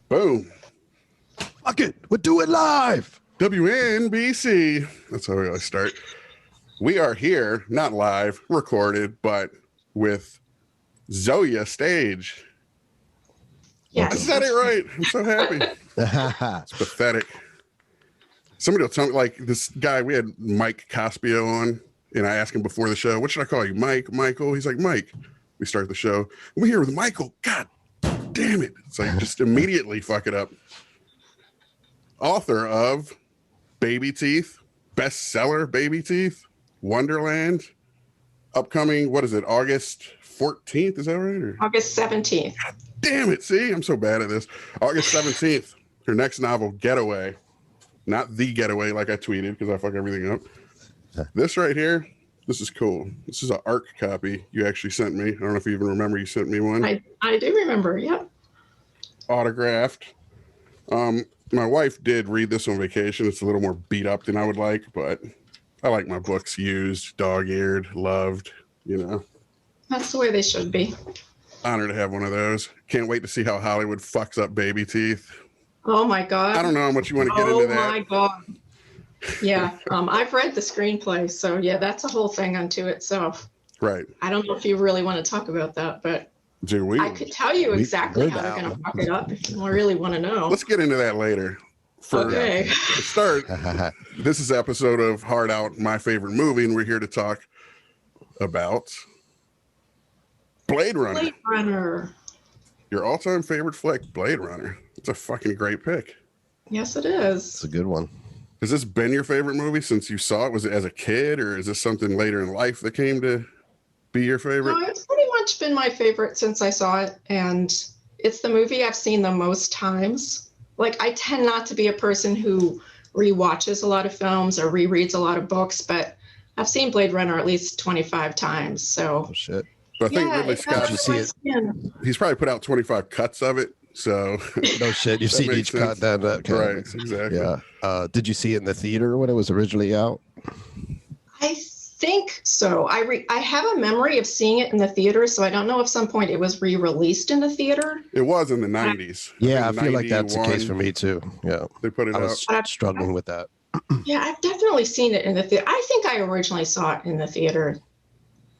Boom. Fuck it. We'll do it live. WNBC. That's how we always start. We are here, not live, recorded, but with Zoje Stage. Yes. I said it right. I'm so happy. It's pathetic. Somebody will tell me, like this guy, we had Mike Cospio on, and I asked him before the show, what should I call you? Mike, Michael? He's like, Mike. We start the show. We're here with Michael. God damn it. It's like, just immediately fuck it up. Author of Baby Teeth, bestseller Baby Teeth, Wonderland, upcoming, what is it, August 14th? Is that right? Or? August 17th. God damn it. See, I'm so bad at this. August 17th, her next novel, Getaway. Not The Getaway like I tweeted because I fuck everything up. This right here, this is cool. This is an ARC copy you actually sent me. I don't know if you even remember you sent me one. I do remember, yep. Autographed. My wife did read this on vacation. It's a little more beat up than I would like, but I like my books used, dog-eared, loved, you know. That's the way they should be. Honored to have one of those. Can't wait to see how Hollywood fucks up Baby Teeth. Oh my God. I don't know how much you want to get into that. Oh my God. Yeah, I've read the screenplay, so yeah, that's a whole thing unto itself. Right. I don't know if you really want to talk about that, but I could tell you exactly how they're going to fuck it up if you really want to know. Let's get into that later. Okay. To start, this is an episode of Hard Out, my favorite movie, and we're here to talk about Blade Runner. Blade Runner. Your all-time favorite flick, Blade Runner. It's a fucking great pick. Yes, it is. It's a good one. Has this been your favorite movie since you saw it? Was it as a kid, or is this something later in life that came to be your favorite? No, it's pretty much been my favorite since I saw it, and it's the movie I've seen the most times. Like, I tend not to be a person who rewatches a lot of films or rereads a lot of books, but I've seen Blade Runner at least 25 times. So, oh, shit. But I think Ridley Scott, you see it? He's probably put out 25 cuts of it. So no shit, you've seen each cut. That right, exactly. Yeah. Did you see it in the theater when it was originally out? I think so. I have a memory of seeing it in the theater, so I don't know if some point it was re-released in the theater. It was in the 90s. Yeah, I feel like that's the case for me too. Yeah, they put it I was struggling with that. Yeah, I've definitely seen it in the theater. I think I originally saw it in the theater.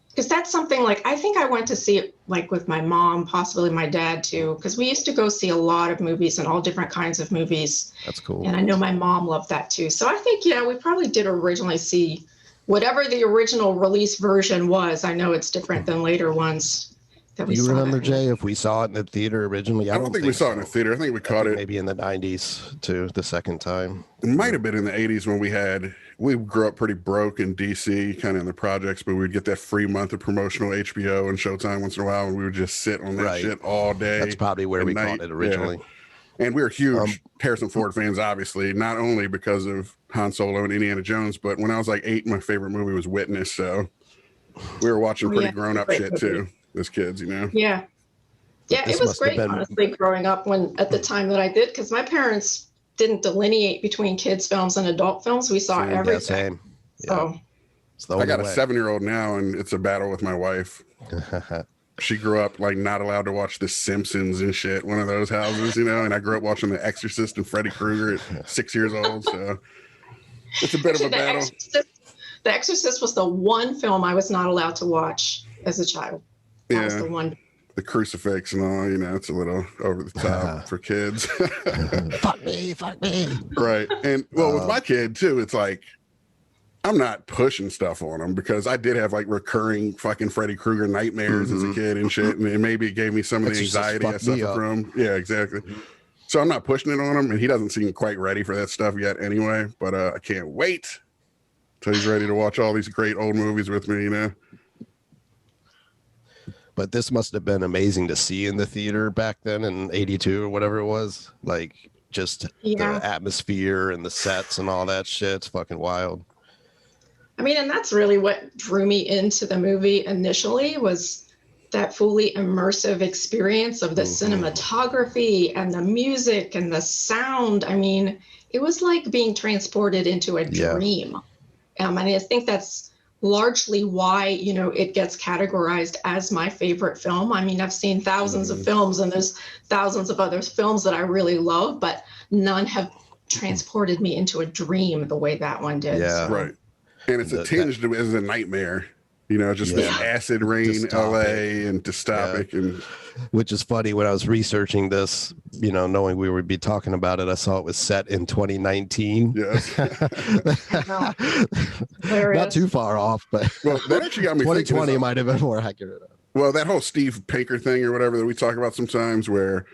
Because that's something like, I think I went to see it like with my mom, possibly my dad too, because we used to go see a lot of movies and all different kinds of movies. That's cool. And I know my mom loved that too. So I think, yeah, we probably did originally see whatever the original release version was. I know it's different than later ones that we saw. You remember, Jay, if we saw it in the theater originally? I don't think we saw it in the theater. I think we caught it maybe in the 90s too, the second time. It might have been in the 80s when we grew up pretty broke in DC, kind of in the projects, but we'd get that free month of promotional HBO and Showtime once in a while, and we would just sit on that shit all day. That's probably where we caught it originally. Yeah. And we were huge Harrison Ford fans, obviously, not only because of Han Solo and Indiana Jones, but when I was like 8, my favorite movie was Witness, so we were watching pretty grown-up shit too as kids, you know? Yeah. Yeah, it was great, honestly, growing up at the time that I did, because my parents didn't delineate between kids films and adult films. We saw everything. Yeah, same. Yeah. So I got a 7-year-old now, and it's a battle with my wife. She grew up like not allowed to watch The Simpsons and shit, one of those houses, you know, and I grew up watching The Exorcist and Freddy Krueger at 6 years old, so it's a bit of a battle. The Exorcist was the one film I was not allowed to watch as a child. That was the one. The crucifix and all, you know, it's a little over the top for kids. Fuck me. Right. And well, with my kid too, it's like, I'm not pushing stuff on him because I did have like recurring fucking Freddy Krueger nightmares as a kid and shit. And maybe it gave me some of the anxiety I suffer from. Yeah, exactly. So I'm not pushing it on him, and he doesn't seem quite ready for that stuff yet anyway. But I can't wait till he's ready to watch all these great old movies with me, you know? But this must have been amazing to see in the theater back then in 82 or whatever it was. Like, just the atmosphere and the sets and all that shit. It's fucking wild. I mean, and that's really what drew me into the movie initially, was that fully immersive experience of the cinematography and the music and the sound. I mean, it was like being transported into a dream. And I think that's largely why, you know, it gets categorized as my favorite film. I mean, I've seen thousands of films, and there's thousands of other films that I really love, but none have transported me into a dream the way that one did. Yeah. So. Right. And it's tinged as a nightmare, you know, just this acid rain, dystopic. LA, and dystopic. And which is funny, when I was researching this, you know, knowing we would be talking about it, I saw it was set in 2019. Yes. Not too far off, but well, that actually got me 2020 thinking, might have been more accurate. Well, that whole Steve Pinker thing or whatever that we talk about sometimes, where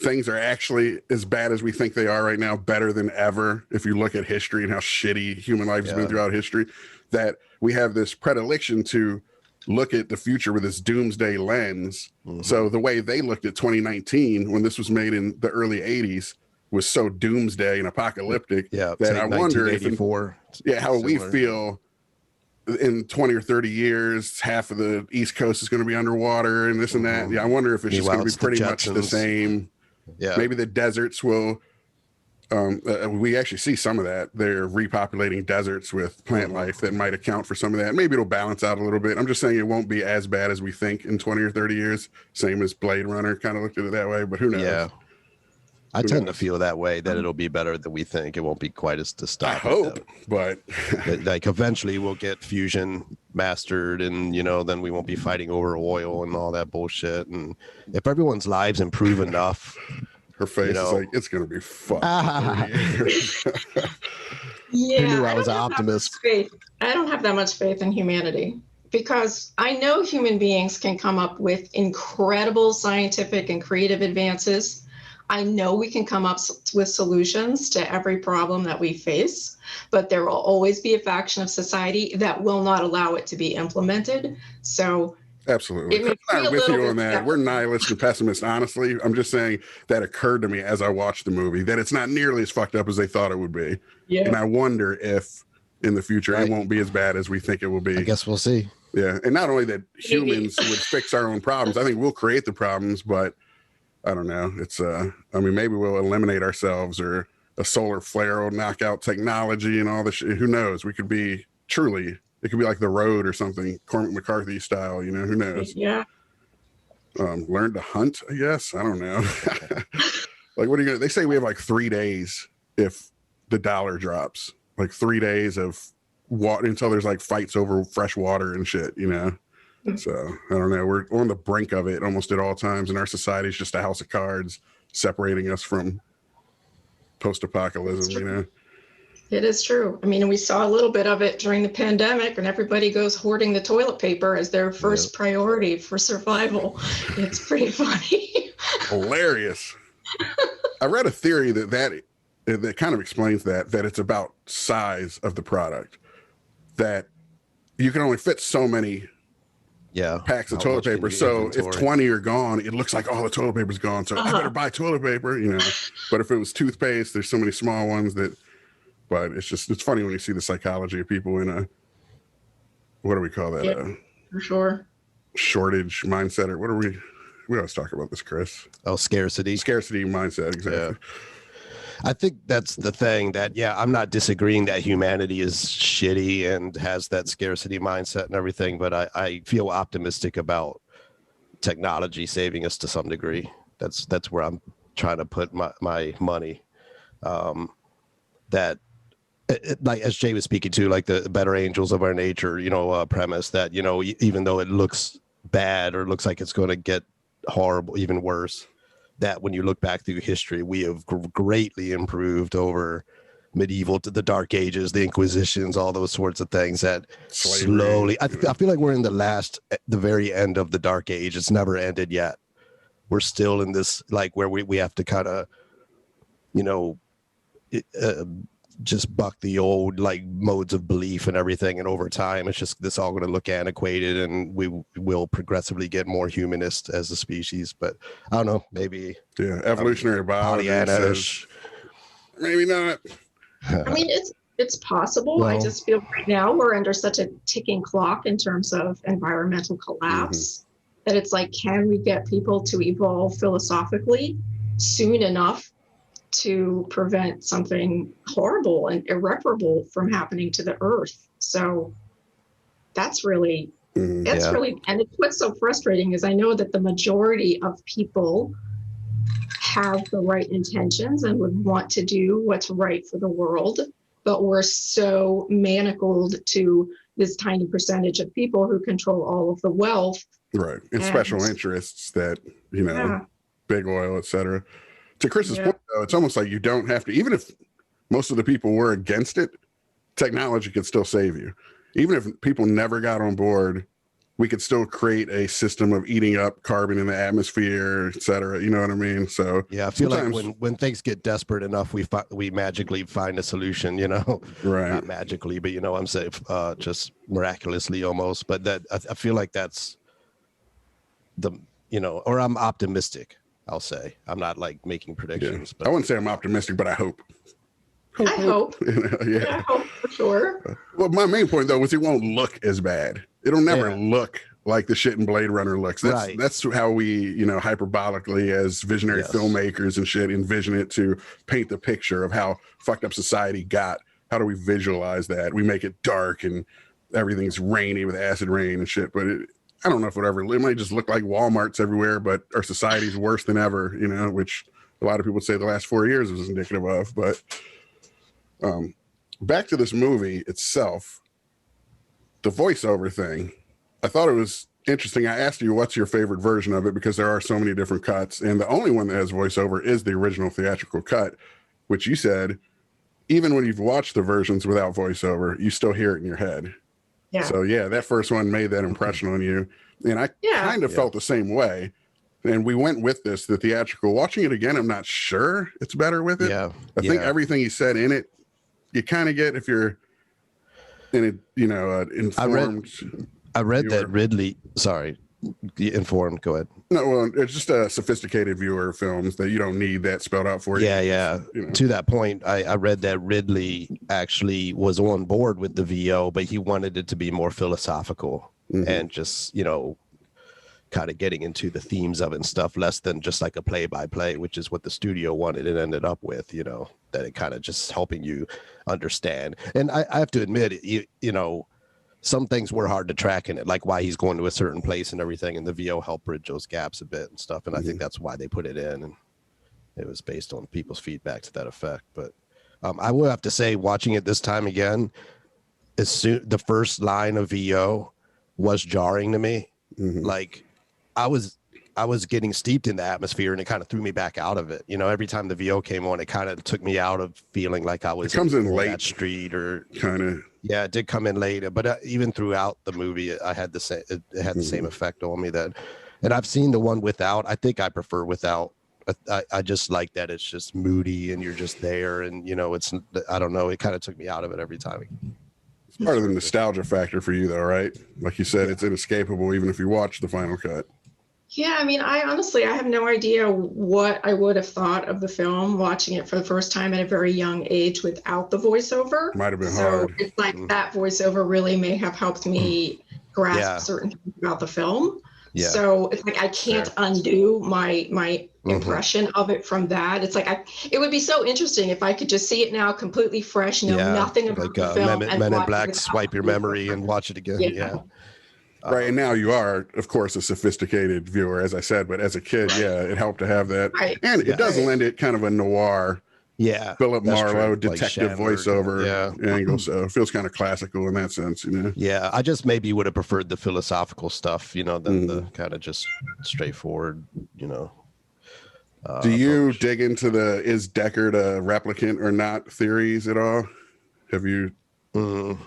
things are actually as bad as we think they are right now, better than ever. If you look at history and how shitty human life has been throughout history, that we have this predilection to look at the future with this doomsday lens. So the way they looked at 2019 when this was made in the early 80s was so doomsday and apocalyptic that I wonder if how we feel in 20 or 30 years. Half of the East Coast is going to be underwater and this and that. I wonder if it's just going to be pretty much the same. Maybe the deserts will we actually see some of that. They're repopulating deserts with plant life that might account for some of that. Maybe it'll balance out a little bit. I'm just saying it won't be as bad as we think in 20 or 30 years. Same as Blade Runner kind of looked at it that way, but who knows? Yeah. I tend to feel that way, that it'll be better than we think. It won't be quite as dystopic. I hope, but like eventually we'll get fusion mastered, and you know, then we won't be fighting over oil and all that bullshit. And if everyone's lives improve enough, her face is like, it's gonna be fucked. Yeah, knew I was an optimist. I don't have that much faith in humanity, because I know human beings can come up with incredible scientific and creative advances. I know we can come up with solutions to every problem that we face, but there will always be a faction of society that will not allow it to be implemented. So absolutely, I'm not with you on that. We're nihilists and pessimists, honestly. I'm just saying that occurred to me as I watched the movie, that it's not nearly as fucked up as they thought it would be. And I wonder if in the future it won't be as bad as we think it will be. I guess we'll see. Yeah, and not only that humans would fix our own problems, I think we'll create the problems, but I don't know. It's I mean, maybe we'll eliminate ourselves, or a solar flare will knock out technology and all this shit. Who knows? We could be truly, it could be like The Road or something, Cormac McCarthy style, you know, who knows? Yeah. Learn to hunt, I guess. I don't know. Like, what are you gonna, they say we have like 3 days if the dollar drops, like 3 days of water until there's like fights over fresh water and shit, you know? So I don't know. We're on the brink of it almost at all times, and our society is just a house of cards separating us from post-apocalypse. You know, it is true. I mean, we saw a little bit of it during the pandemic, and everybody goes hoarding the toilet paper as their first priority for survival. It's pretty funny. Hilarious. I read a theory that kind of explains that it's about size of the product, that you can only fit so many packs of toilet paper. So if 20 are gone, it looks like all the toilet paper's gone. So I better buy toilet paper, you know. But if it was toothpaste, there's so many small ones that, but it's funny when you see the psychology of people in a, what do we call that? Yeah, for sure. Shortage mindset, or what are we always talk about this, Chris. Oh, scarcity mindset. Exactly. Yeah. I think that's the thing that, I'm not disagreeing that humanity is shitty and has that scarcity mindset and everything, but I feel optimistic about technology saving us to some degree. That's where I'm trying to put my money. That, like, as Jay was speaking to, like the better angels of our nature, you know, premise that, you know, even though it looks bad or looks like it's going to get horrible, even worse, that when you look back through history, we have greatly improved over medieval to the Dark Ages, the Inquisitions, all those sorts of things that slowly, I feel like we're in the very end of the Dark Age. It's never ended yet. We're still in this, like, where we have to kind of, you know, just buck the old, like, modes of belief and everything. And over time, it's just, this all going to look antiquated, and we will progressively get more humanist as a species. But I don't know, maybe. Yeah, evolutionary biology says, maybe not. I mean, it's possible. Well, I just feel right now we're under such a ticking clock in terms of environmental collapse that it's like, can we get people to evolve philosophically soon enough to prevent something horrible and irreparable from happening to the earth? So that's really, Mm-hmm. really, and it's what's so frustrating is I know that the majority of people have the right intentions and would want to do what's right for the world, but we're so manacled to this tiny percentage of people who control all of the wealth. Right. And special interests that, you know, big oil, etc. To Chris's point, though, it's almost like you don't have to, even if most of the people were against it, technology could still save you. Even if people never got on board, we could still create a system of eating up carbon in the atmosphere, et cetera. You know what I mean? So yeah, I feel like when things get desperate enough, we magically find a solution, you know, right? Not magically, but you know, I'm saying just miraculously almost. But that I feel like that's the, you know, or I'm optimistic. I'll say I'm not like making predictions. But I wouldn't say I'm optimistic, but I hope. I hope. Yeah, I hope for sure. Well, my main point though was it won't look as bad. It'll never look like the shit in Blade Runner looks. That's how we, you know, hyperbolically as visionary filmmakers and shit envision it to paint the picture of how fucked up society got. How do we visualize that? We make it dark and everything's rainy with acid rain and shit. But I don't know if it might just look like Walmarts everywhere, but our society's worse than ever, you know, which a lot of people say the last 4 years was indicative of. But back to this movie itself, the voiceover thing, I thought it was interesting. I asked you what's your favorite version of it because there are so many different cuts, and the only one that has voiceover is the original theatrical cut, which you said even when you've watched the versions without voiceover, you still hear it in your head. Yeah. So yeah, that first one made that impression on you, and I kind of felt the same way. And we went with the theatrical. Watching it again, I'm not sure it's better with it. Yeah, I think everything he said in it, you kind of get if you're in it, you know, informed. I read that Ridley. Sorry, informed. Go ahead. No, well, it's just a sophisticated viewer of films that you don't need that spelled out for you. Yeah. You know. To that point, I read that Ridley actually was on board with the VO, but he wanted it to be more philosophical and just, you know, kind of getting into the themes of it and stuff, less than just like a play-by-play, which is what the studio wanted. It ended up with, you know, that it kind of just helping you understand. And I have to admit, you know, some things were hard to track in it, like why he's going to a certain place and everything, and the VO helped bridge those gaps a bit and stuff. And I think that's why they put it in, and it was based on people's feedback to that effect. But I will have to say, watching it this time again, the first line of VO was jarring to me. Like I was getting steeped in the atmosphere, and it kind of threw me back out of it. You know, every time the VO came on, it kind of took me out of feeling like I was in late that street or kind of. Yeah, it did come in later, but even throughout the movie, I had the same. It had the same effect on me and I've seen the one without. I think I prefer without. I just like that it's just moody and you're just there, and you know, it's. I don't know. It kind of took me out of it every time. It's part of the nostalgia factor for you, though, right? Like you said, it's inescapable, even if you watch the final cut. Yeah, I mean, I have no idea what I would have thought of the film watching it for the first time at a very young age without the voiceover. Might have been hard. So it's like that voiceover really may have helped me grasp certain things about the film. Yeah. So it's like I can't undo my impression of it from that. It's like it would be so interesting if I could just see it now completely fresh, know nothing about the film. Men in Black, swipe your memory and watch it again. Yeah. Right, and now you are, of course, a sophisticated viewer, as I said, but as a kid, it helped to have that. Right. And it does lend it kind of a noir, Philip Marlowe detective voiceover angle, so it feels kind of classical in that sense, you know? Yeah, I just maybe would have preferred the philosophical stuff, you know, than the kind of just straightforward, you know. Do you dig into the is Deckard a replicant or not theories at all? Have you? Not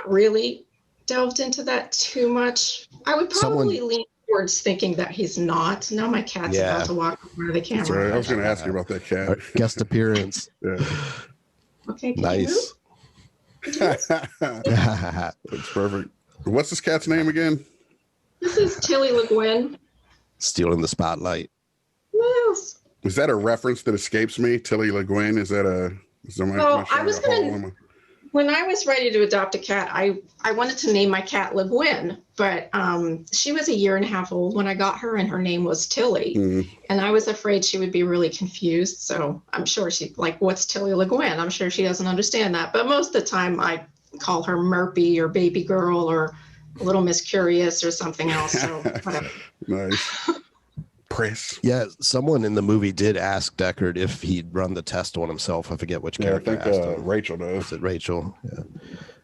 really delved into that too much. I would probably lean towards thinking that he's not. Now my cat's about to walk in front of the camera. That's right. I was going to ask you about that cat. Guest appearance. Okay. Nice. That's perfect. What's this cat's name again? This is Tilly Le Guin. Stealing the spotlight. Yes. Is that a reference that escapes me? Tilly Le Guin? Is that a? I was going to. When I was ready to adopt a cat, I wanted to name my cat Le Guin, but she was 1.5 years old when I got her, and her name was Tilly. And I was afraid she would be really confused. So I'm sure she's like, what's Tilly Le Guin? I'm sure she doesn't understand that. But most of the time, I call her Murphy or Baby Girl or Little Miss Curious or something else. So whatever. Nice. Press. Yeah, someone in the movie did ask Deckard if he'd run the test on himself. I forget which character I asked think him. Rachel does. Was it Rachel?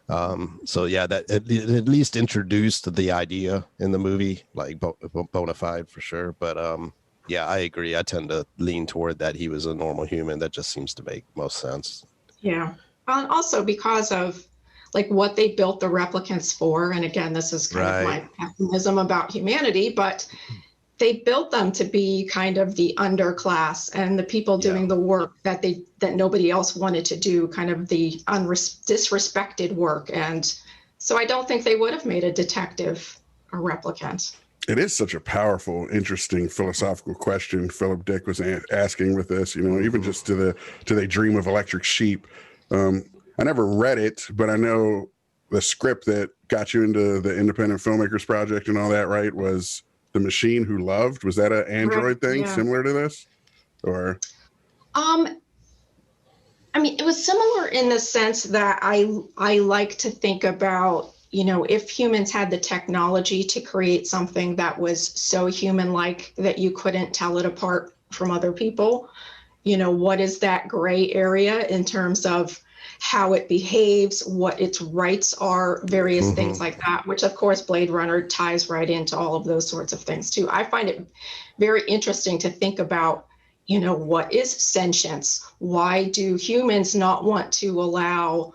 Yeah. So yeah, that it at least introduced the idea in the movie, like bona fide for sure. But yeah, I agree. I tend to lean toward that he was a normal human. That just seems to make most sense. Yeah. Also because of like what they built the replicants for. And again, this is kind of my pessimism about humanity, but they built them to be kind of the underclass and the people doing the work that nobody else wanted to do, kind of the disrespected work. And so I don't think they would have made a detective a replicant. It is such a powerful, interesting philosophical question Philip Dick was asking with this, you know, even just to they dream of electric sheep. I never read it, but I know the script that got you into the Independent Filmmakers Project and all that, right, was The Machine Who Loved. Was that an Android thing similar to this? Or I mean, it was similar in the sense that I like to think about, you know, if humans had the technology to create something that was so human-like that you couldn't tell it apart from other people, you know, what is that gray area in terms of how it behaves, what its rights are, various things like that, which of course Blade Runner ties right into all of those sorts of things too. I find it very interesting to think about, you know, what is sentience? Why do humans not want to allow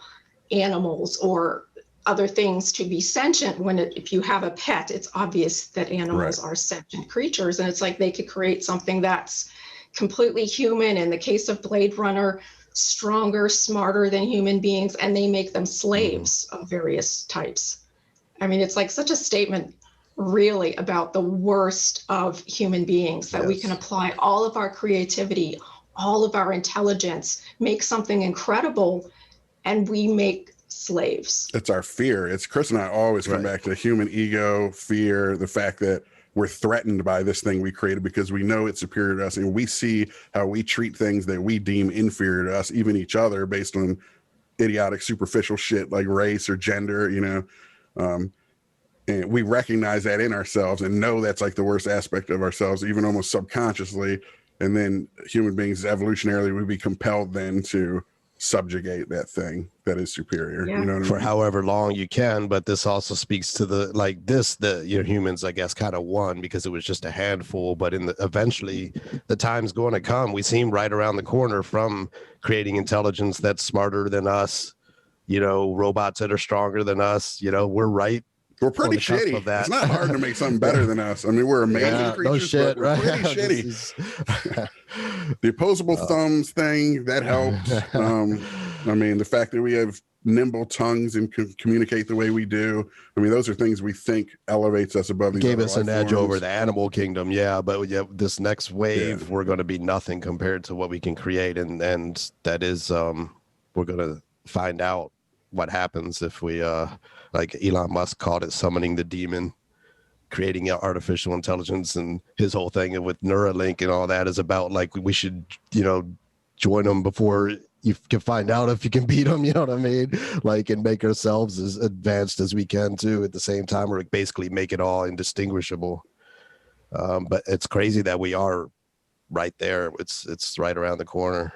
animals or other things to be sentient when if you have a pet, it's obvious that animals are sentient creatures. And it's like they could create something that's completely human. In the case of Blade Runner, stronger, smarter than human beings, and they make them slaves of various types. I mean, it's like such a statement really about the worst of human beings, that we can apply all of our creativity, all of our intelligence, make something incredible, and we make slaves. It's our fear. It's Chris and I always come back to human ego, fear, the fact that we're threatened by this thing we created because we know it's superior to us, and we see how we treat things that we deem inferior to us, even each other, based on idiotic, superficial shit like race or gender, you know. And we recognize that in ourselves and know that's like the worst aspect of ourselves, even almost subconsciously. And then human beings, evolutionarily, would be compelled then to subjugate that thing that is superior, you know what I mean? For however long you can. But this also speaks to the humans, I guess, kind of won because it was just a handful, but eventually the time's going to come. We seem right around the corner from creating intelligence that's smarter than us, you know, robots that are stronger than us, you know, we're pretty shitty. It's not hard to make something better than us. I mean, we're amazing creatures, no shit, but we're pretty shitty. The opposable thumbs thing, that helped. I mean, the fact that we have nimble tongues and can communicate the way we do. I mean, those are things we think elevates us above these. Gave us an edge over the animal kingdom. Yeah, but this next wave, we're going to be nothing compared to what we can create. And that is, we're going to find out what happens if we, like Elon Musk called it, summoning the demon, creating artificial intelligence, and his whole thing with Neuralink and all that is about like we should, you know, join them before you can find out if you can beat them, you know what I mean? Like, and make ourselves as advanced as we can too at the same time, or basically make it all indistinguishable. But it's crazy that we are right there. It's right around the corner.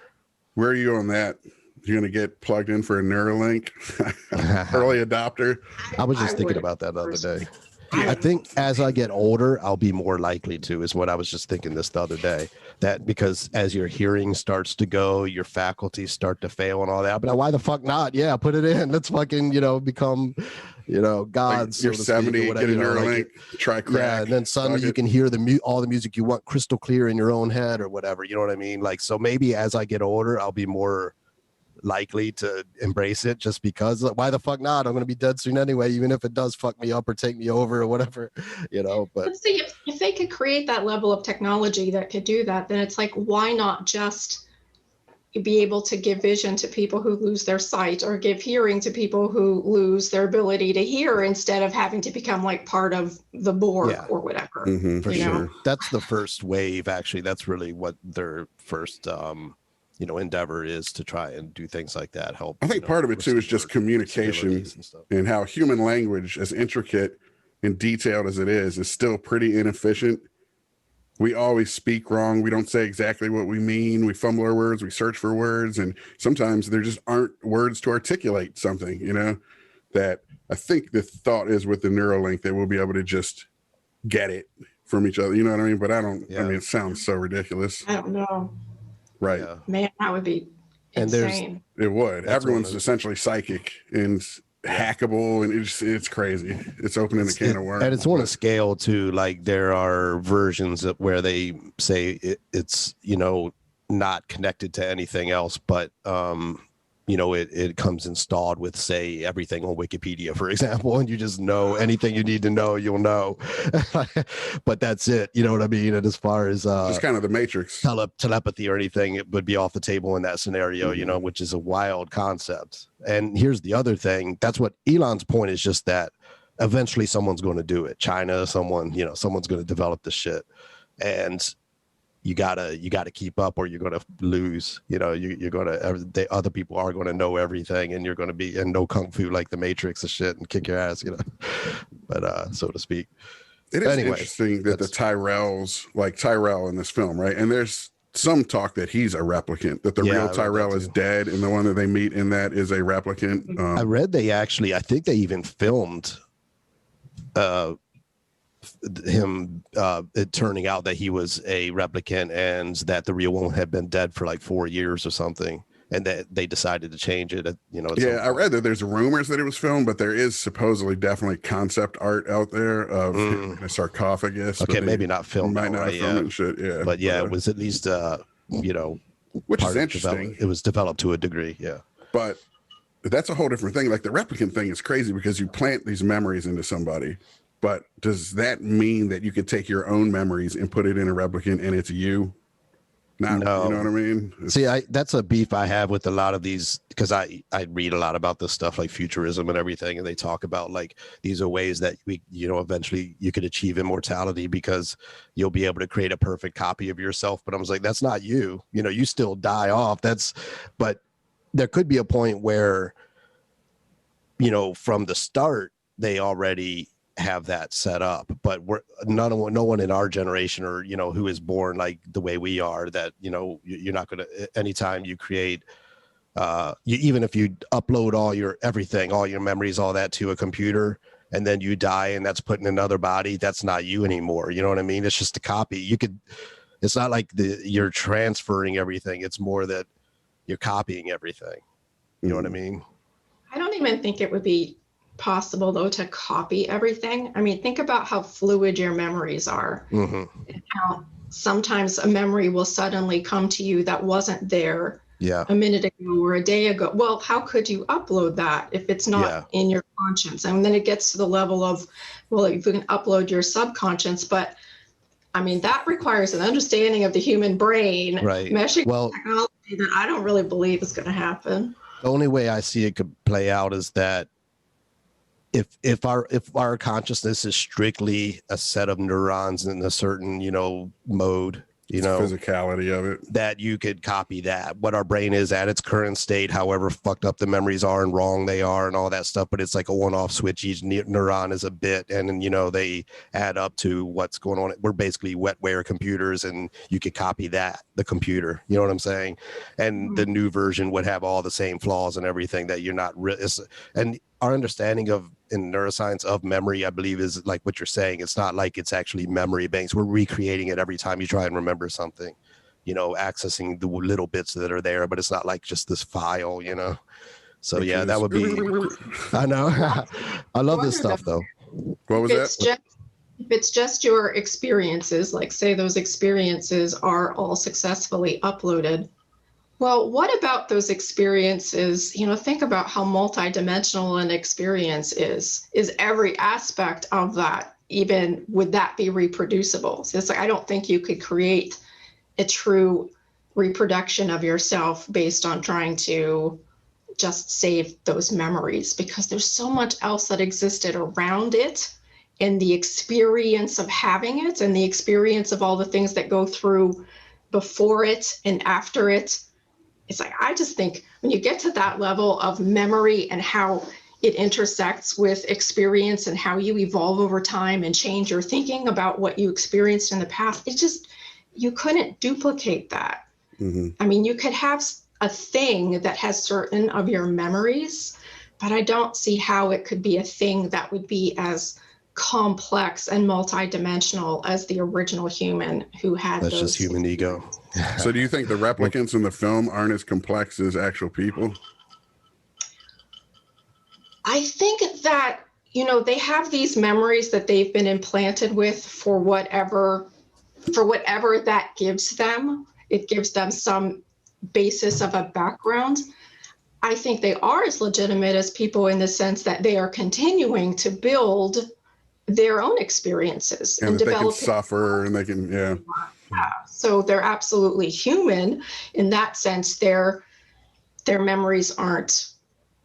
Where are you on that? You're going to get plugged in for a Neuralink? Early adopter? I was just thinking about that the other day. I think as I get older, I'll be more likely to, is what I was just thinking this the other day. That because as your hearing starts to go, your faculties start to fail and all that. But why the fuck not? Yeah, put it in. Let's fucking, you know, become, you know, gods. Like you're 70, get a Neuralink, try crack. Yeah, and then suddenly you can hear all the music you want crystal clear in your own head or whatever. You know what I mean? Like, so maybe as I get older, I'll be more likely to embrace it, just because why the fuck not? I'm going to be dead soon anyway, even if it does fuck me up or take me over or whatever, you know. But see, if they could create that level of technology that could do that, then it's like, why not just be able to give vision to people who lose their sight, or give hearing to people who lose their ability to hear, instead of having to become like part of the Borg or whatever. For sure. That's the first wave, actually. That's really what their first endeavor is to try and do things like that. Help. I think part of it too is just communication and how human language, as intricate and detailed as it is still pretty inefficient. We always speak wrong. We don't say exactly what we mean. We fumble our words. We search for words. And sometimes there just aren't words to articulate something, that I think the thought is with the Neuralink that we'll be able to just get it from each other. You know what I mean? But I mean, it sounds so ridiculous. I don't know. Right. Yeah. Man, that would be insane. It would. Everyone's essentially psychic and hackable, and it's crazy. It's opening a can of worms. And it's on a scale too. Like there are versions where they say it's not connected to anything else, but it comes installed with, say, everything on Wikipedia, for example, and you just know anything you need to know, you'll know. But that's it. You know what I mean? And as far as just kind of the Matrix, telepathy or anything, it would be off the table in that scenario, which is a wild concept. And here's the other thing. That's what Elon's point is, just that eventually someone's going to do it. China, someone's going to develop this shit. And you gotta keep up, or you're gonna lose. You're gonna other people are gonna know everything, and you're gonna be in no kung fu like the Matrix and shit and kick your ass. But so to speak. It is interesting that the Tyrells, like Tyrell in this film, right? And there's some talk that he's a replicant, that the real Tyrell is dead, and the one that they meet in that is a replicant. I read I think they even filmed him it turning out that he was a replicant and that the real one had been dead for like 4 years or something, and that they decided to change it. I read that there's rumors that it was filmed, but there is supposedly definitely concept art out there of him in a sarcophagus. Okay, maybe not filmed. Might not have filmed and shit. Yeah, but it was at least which is interesting. It was developed to a degree. Yeah, but that's a whole different thing. Like the replicant thing is crazy because you plant these memories into somebody. But does that mean that you could take your own memories and put it in a replicant and it's you? No. You know what I mean? See, that's a beef I have with a lot of these, because I read a lot about this stuff like futurism and everything, and they talk about like these are ways that we, eventually you could achieve immortality because you'll be able to create a perfect copy of yourself. But I was like, that's not you. You still die off. But there could be a point where, from the start, they already have that set up, but no one in our generation, or who is born like the way we are, that you're not going to, anytime you create even if you upload all your memories, all that to a computer, and then you die and that's put in another body, that's not you anymore. You know what I mean? It's just a copy. It's not like you're transferring everything. It's more that you're copying everything. You know what I mean? I don't even think it would be possible though to copy everything. I mean, think about how fluid your memories are, and how sometimes a memory will suddenly come to you that wasn't there a minute ago or a day ago. Well, how could you upload that if it's not in your conscience? And then it gets to the level of, well, if you can upload your subconscious, but I mean, that requires an understanding of the human brain, meshing with technology that I don't really believe is going to happen. The only way I see it could play out is that if our consciousness is strictly a set of neurons in a certain mode, physicality of it, that you could copy that, what our brain is at its current state, however fucked up the memories are and wrong they are and all that stuff, but it's like a one-off switch. Each neuron is a bit, and then they add up to what's going on. We're basically wetware computers, and you could copy the computer, you know what I'm saying? And the new version would have all the same flaws and everything that you're not and our understanding in neuroscience of memory, I believe, is like what you're saying. It's not like it's actually memory banks. We're recreating it every time you try and remember something, accessing the little bits that are there, but it's not like just this file, So yeah, that would be, I know. I love this stuff though. What was that? If it's just your experiences, like say those experiences are all successfully uploaded, well, what about those experiences? Think about how multidimensional an experience is. Is every aspect of that, even would that be reproducible? So it's like, I don't think you could create a true reproduction of yourself based on trying to just save those memories, because there's so much else that existed around it, and the experience of having it, and the experience of all the things that go through before it and after it. it's like, I just think when you get to that level of memory and how it intersects with experience and how you evolve over time and change your thinking about what you experienced in the past, it just, you couldn't duplicate that. I mean, you could have a thing that has certain of your memories, but I don't see how it could be a thing that would be as complex and multidimensional as the original human who had that's just human ego. So do you think the replicants in the film aren't as complex as actual people? I think that, you know, they have these memories that they've been implanted with for whatever that gives them. It gives them some basis of a background. I think they are as legitimate as people in the sense that they are continuing to build their own experiences and that they can suffer and they can, yeah. So they're absolutely human in that sense. Their memories aren't,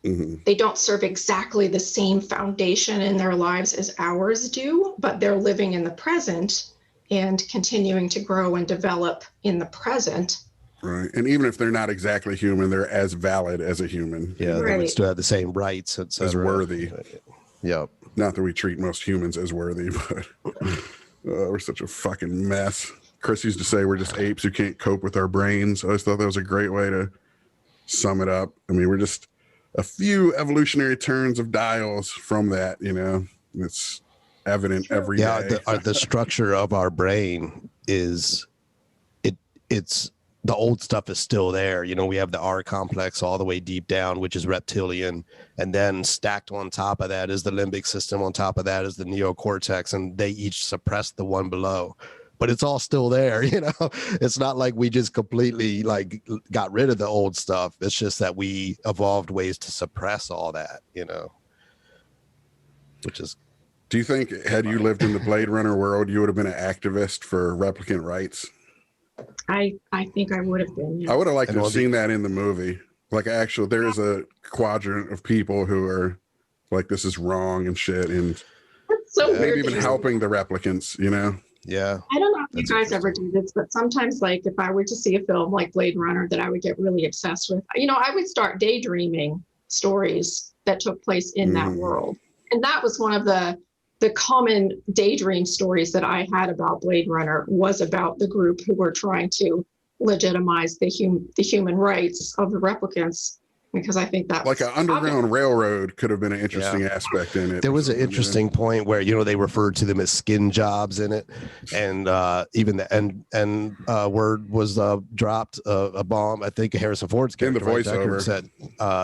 they don't serve exactly the same foundation in their lives as ours do, but they're living in the present and continuing to grow and develop in the present. Right. And even if they're not exactly human, they're as valid as a human. Yeah, they would still have the same rights, etc. As worthy. Yep. Not that we treat most humans as worthy, but we're such a fucking mess. Chris used to say we're just apes who can't cope with our brains. I always thought that was a great way to sum it up. I mean, we're just a few evolutionary turns of dials from that, you know. It's evident every day. The structure of our brain is it's the old stuff is still there. You know, we have the R complex all the way deep down, which is reptilian, and then stacked on top of that is the limbic system. On top of that is the neocortex, and they each suppress the one below. But it's all still there, you know. It's not like we just completely like got rid of the old stuff. It's just that we evolved ways to suppress all that, you know. Which is. Do you think had you lived in the Blade Runner world, you would have been an activist for replicant rights? I think I would have been. Yeah. I would have liked to have seen that in the movie. Like, actually, there is a quadrant of people who are like, this is wrong and shit, and so maybe even helping the replicants, you know? Yeah. I don't know if you guys ever do this, but sometimes, like, if I were to see a film like Blade Runner that I would get really obsessed with, you know, I would start daydreaming stories that took place in that world. And that was one of the common daydream stories that I had about Blade Runner, was about the group who were trying to legitimize the human rights of the replicants, because I think that like an underground railroad could have been an interesting aspect in it. There was an interesting point where, you know, they referred to them as skin jobs in it, and even the end word was dropped, a bomb. I think Harrison Ford's character, in the voiceover, said,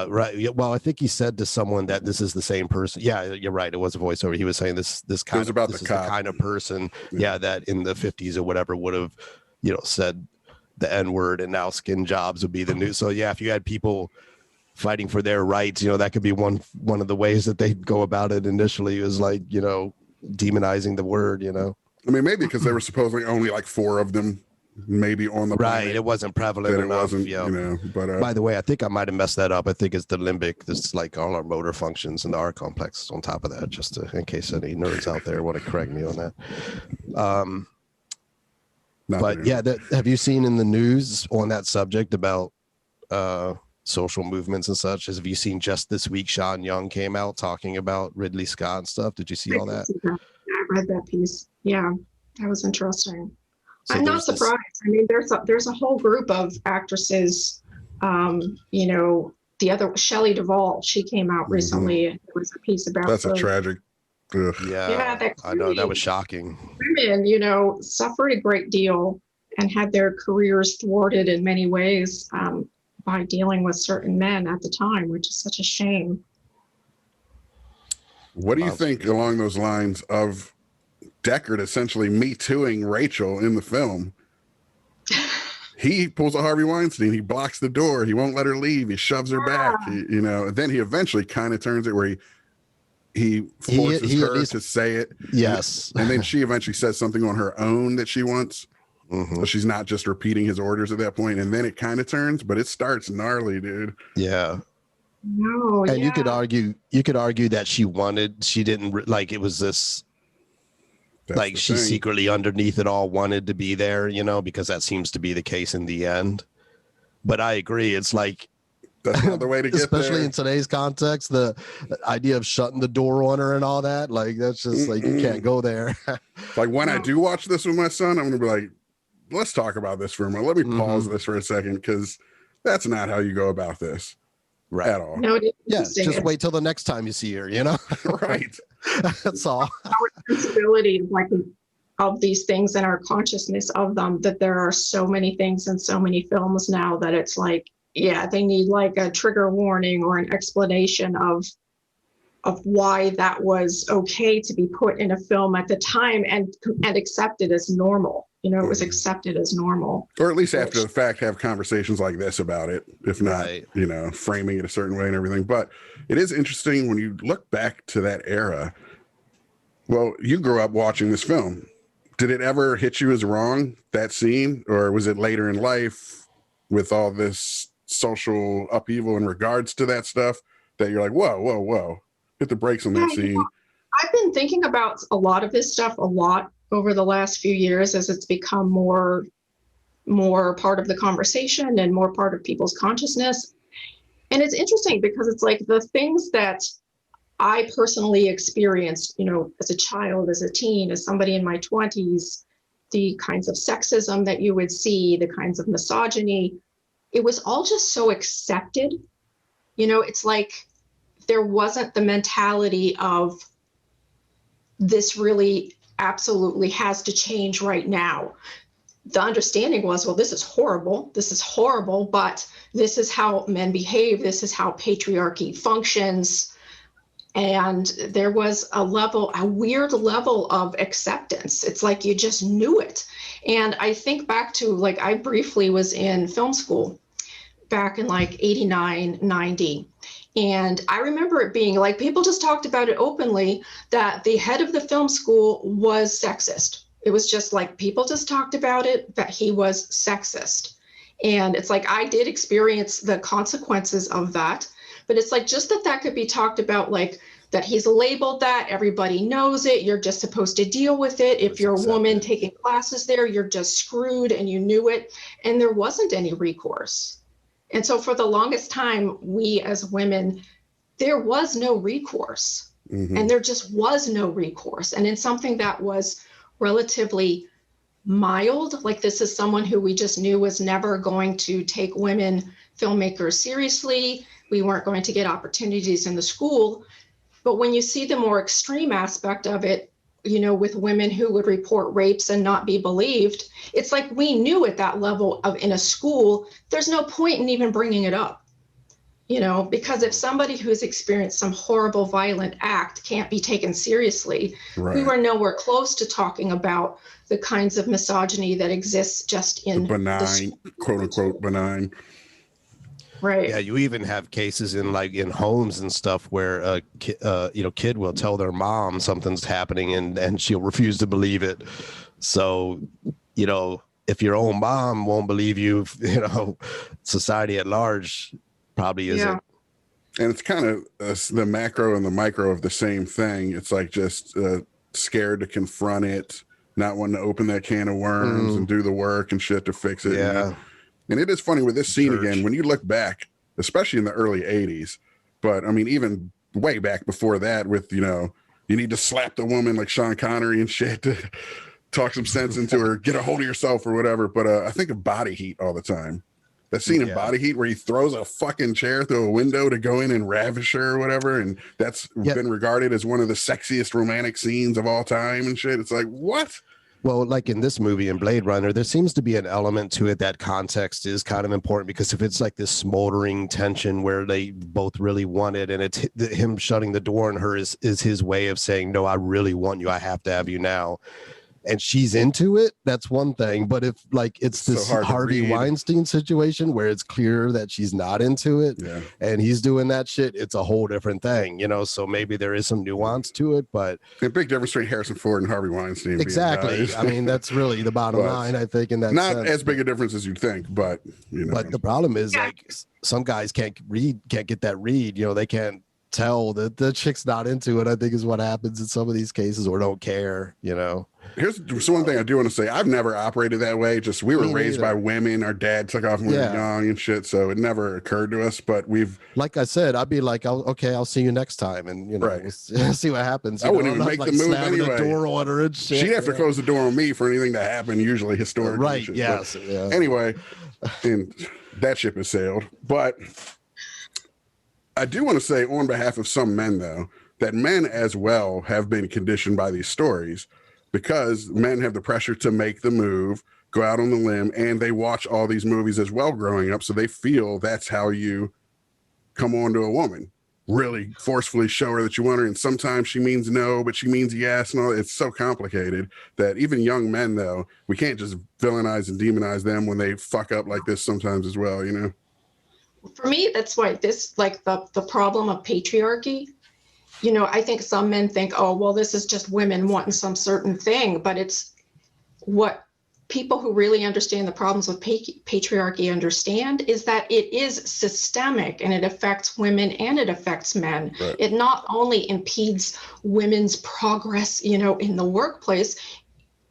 right. Well, I think he said to someone that this is the same person. Yeah, you're right. It was a voiceover. He was saying this kind of about this is the kind of person, that in the 50s or whatever would have, you know, said the N word, and now skin jobs would be the new. So yeah, if you had people fighting for their rights, you know, that could be one of the ways that they go about it initially, is like, you know, demonizing the word, you know. I mean, maybe because there were supposedly only like 4 of them maybe on the planet. It wasn't prevalent enough. It wasn't, you know, but by the way, I think I might have messed that up. I think it's the limbic. This is like all our motor functions and the R complex on top of that, just to, in case any nerds out there want to correct me on that. But yeah, have you seen in the news on that subject about social movements and such? Have you seen just this week Sean Young came out talking about Ridley Scott and stuff? Did you see all that? I read that piece. Yeah, that was interesting. So I'm not surprised. I mean, there's a whole group of actresses. You know, the other Shelley Duvall, she came out recently. There was a piece about that's a tragic. Ugh. Yeah, I know, that was shocking. Women, you know, suffered a great deal and had their careers thwarted in many ways by dealing with certain men at the time, which is such a shame. What do you think along those lines of Deckard essentially Me Tooing Rachel in the film? He pulls a Harvey Weinstein. He blocks the door. He won't let her leave. He shoves her back. You know, and then he eventually kind of turns it where he forces her to say it. Yes. And then she eventually says something on her own that she wants. So she's not just repeating his orders at that point. And then it kind of turns, but it starts gnarly, dude. Yeah. No. And you could argue that she didn't like, it was this, that's like she secretly underneath it all wanted to be there, you know, because that seems to be the case in the end. But I agree. It's like, that's not the way to get especially there. in today's context, the idea of shutting the door on her and all that, like, that's just like, you can't go there. Like when I do watch this with my son, I'm gonna be like, let's talk about this for a moment. Let me pause this for a second, because that's not how you go about this at all. No, Yeah, just wait till the next time you see her, you know? Right. That's all. Our responsibility, like, of these things and our consciousness of them, that there are so many things in so many films now that it's like, yeah, they need like a trigger warning or an explanation of why that was okay to be put in a film at the time and accepted as normal. You know, it was accepted as normal. Or at least after the fact, have conversations like this about it, if not, Right. you know, framing it a certain way and everything. But it is interesting when you look back to that era. Well, you grew up watching this film. Did it ever hit you as wrong, that scene? Or was it later in life with all this social upheaval in regards to that stuff that you're like, whoa, hit the brakes on that scene? I've been thinking about a lot of this stuff a lot over the last few years as it's become more part of the conversation and more part of people's consciousness. And it's interesting because it's like the things that I personally experienced, you know, as a child, as a teen, as somebody in my 20s, the kinds of sexism that you would see, the kinds of misogyny, it was all just so accepted. You know, it's like there wasn't the mentality of this really absolutely has to change right now. The understanding was, well, this is horrible, but this is how men behave, this is how patriarchy functions. And there was a weird level of acceptance. It's like you just knew it. And I think back to, like, I briefly was in film school back in like 89, 90. And I remember it being like, people just talked about it openly, that the head of the film school was sexist. It was just like, people just talked about it, that he was sexist. And it's like, I did experience the consequences of that, but it's like, just that could be talked about, like, that he's labeled that, everybody knows it, you're just supposed to deal with it. If you're a woman taking classes there, you're just screwed, and you knew it. And there wasn't any recourse. And so for the longest time, we as women, there was no recourse. And there just was no recourse. And in something that was relatively mild, like, this is someone who we just knew was never going to take women filmmakers seriously. We weren't going to get opportunities in the school. But when you see the more extreme aspect of it, you know, with women who would report rapes and not be believed, it's like we knew at that level of in a school, there's no point in even bringing it up, you know, because if somebody who's experienced some horrible violent act can't be taken seriously, we were nowhere close to talking about the kinds of misogyny that exists just in the benign, quote unquote, benign. Right. Yeah, you even have cases in, like, in homes and stuff where a kid will tell their mom something's happening and she'll refuse to believe it. So, you know, if your own mom won't believe you, you know, society at large probably isn't. Yeah. And it's kind of the macro and the micro of the same thing. It's like just scared to confront it, not wanting to open that can of worms and do the work and shit to fix it. Yeah. You know? And it is funny with this scene again, when you look back, especially in the early 80s, but I mean, even way back before that with, you know, you need to slap the woman like Sean Connery and shit to talk some sense into her, get a hold of yourself or whatever. But I think of Body Heat all the time. That scene in Body Heat where he throws a fucking chair through a window to go in and ravish her or whatever. And that's been regarded as one of the sexiest romantic scenes of all time and shit. It's like, what? Well, like in this movie, in Blade Runner, there seems to be an element to it that context is kind of important, because if it's like this smoldering tension where they both really want it, and it's him shutting the door on her is his way of saying, no, I really want you. I have to have you now. And she's into it, that's one thing. But if, like, it's this Harvey Weinstein situation where it's clear that she's not into it and he's doing that shit, it's a whole different thing, you know? So maybe there is some nuance to it, but a big difference between Harrison Ford and Harvey Weinstein. Exactly. I mean, that's really the bottom line, I think, in that not sense. as big a difference as you'd think, but, you know. But the problem is, like, some guys can't get that read, you know, they can't tell that the chick's not into it, I think is what happens in some of these cases, or don't care, you know. Here's one thing I do want to say. I've never operated that way. Just we were raised by women. Our dad took off when we were young and shit, so it never occurred to us. But we've, like I said, I'd be like, I'll see you next time, and you know, we'll see what happens. I wouldn't even make the move anyway. The door on her and shit. She'd have to close the door on me for anything to happen. Usually, historically, right? Shit. Yes. But anyway, and that ship has sailed. But I do want to say, on behalf of some men, though, that men as well have been conditioned by these stories, because men have the pressure to make the move, go out on the limb, and they watch all these movies as well growing up. So they feel that's how you come on to a woman, really forcefully show her that you want her. And sometimes she means no, but she means yes. And all. It's so complicated that even young men, though, we can't just villainize and demonize them when they fuck up like this sometimes as well, you know? For me, that's why this, like the problem of patriarchy. You know, I think some men think, oh, well, this is just women wanting some certain thing, but it's what people who really understand the problems with patriarchy understand is that it is systemic, and it affects women and it affects men. Right. It not only impedes women's progress, you know, in the workplace,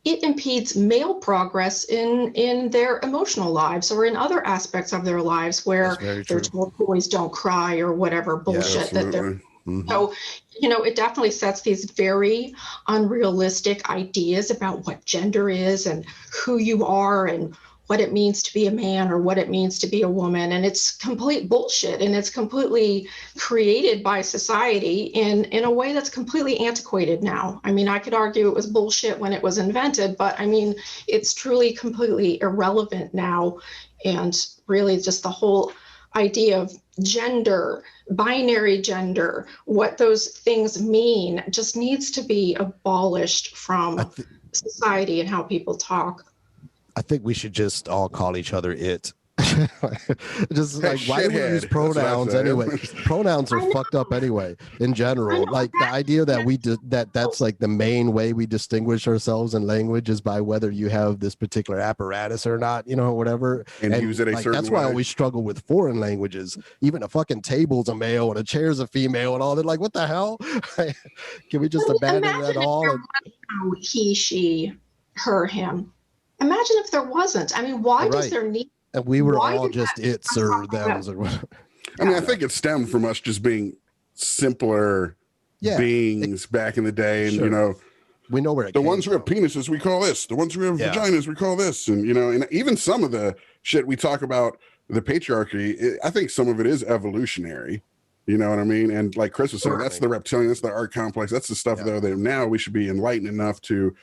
it impedes male progress in their emotional lives or in other aspects of their lives where they're told boys don't cry or whatever bullshit that they're. Mm-hmm. So, you know, it definitely sets these very unrealistic ideas about what gender is and who you are and what it means to be a man or what it means to be a woman. And it's complete bullshit. And it's completely created by society in a way that's completely antiquated now. I mean, I could argue it was bullshit when it was invented, but I mean, it's truly completely irrelevant now. And really just the whole idea of gender, binary gender, what those things mean just needs to be abolished from society and how people talk. I think we should just all call each other it. Just like, why do we use pronouns anyway? Pronouns are fucked up anyway in general. Like the idea that we did that's like the main way we distinguish ourselves in language is by whether you have this particular apparatus or not, you know, whatever. And use it a certain that's way. why I always struggle with foreign languages. Even a fucking table's a male and a chair's a female and all that. Like, what the hell? Can we just abandon that all? He, she, her, him. Imagine if there wasn't. I mean, why does there need? And we were all just its or thems or whatever. I mean, I think it stemmed from us just being simpler beings back in the day. And, you know, we know where it the ones who have penises, we call this. The ones who have vaginas, we call this. And, you know, and even some of the shit we talk about, the patriarchy, I think some of it is evolutionary. You know what I mean? And like Chris was saying, that's the reptilian, that's the art complex. That's the stuff, though, that now we should be enlightened enough to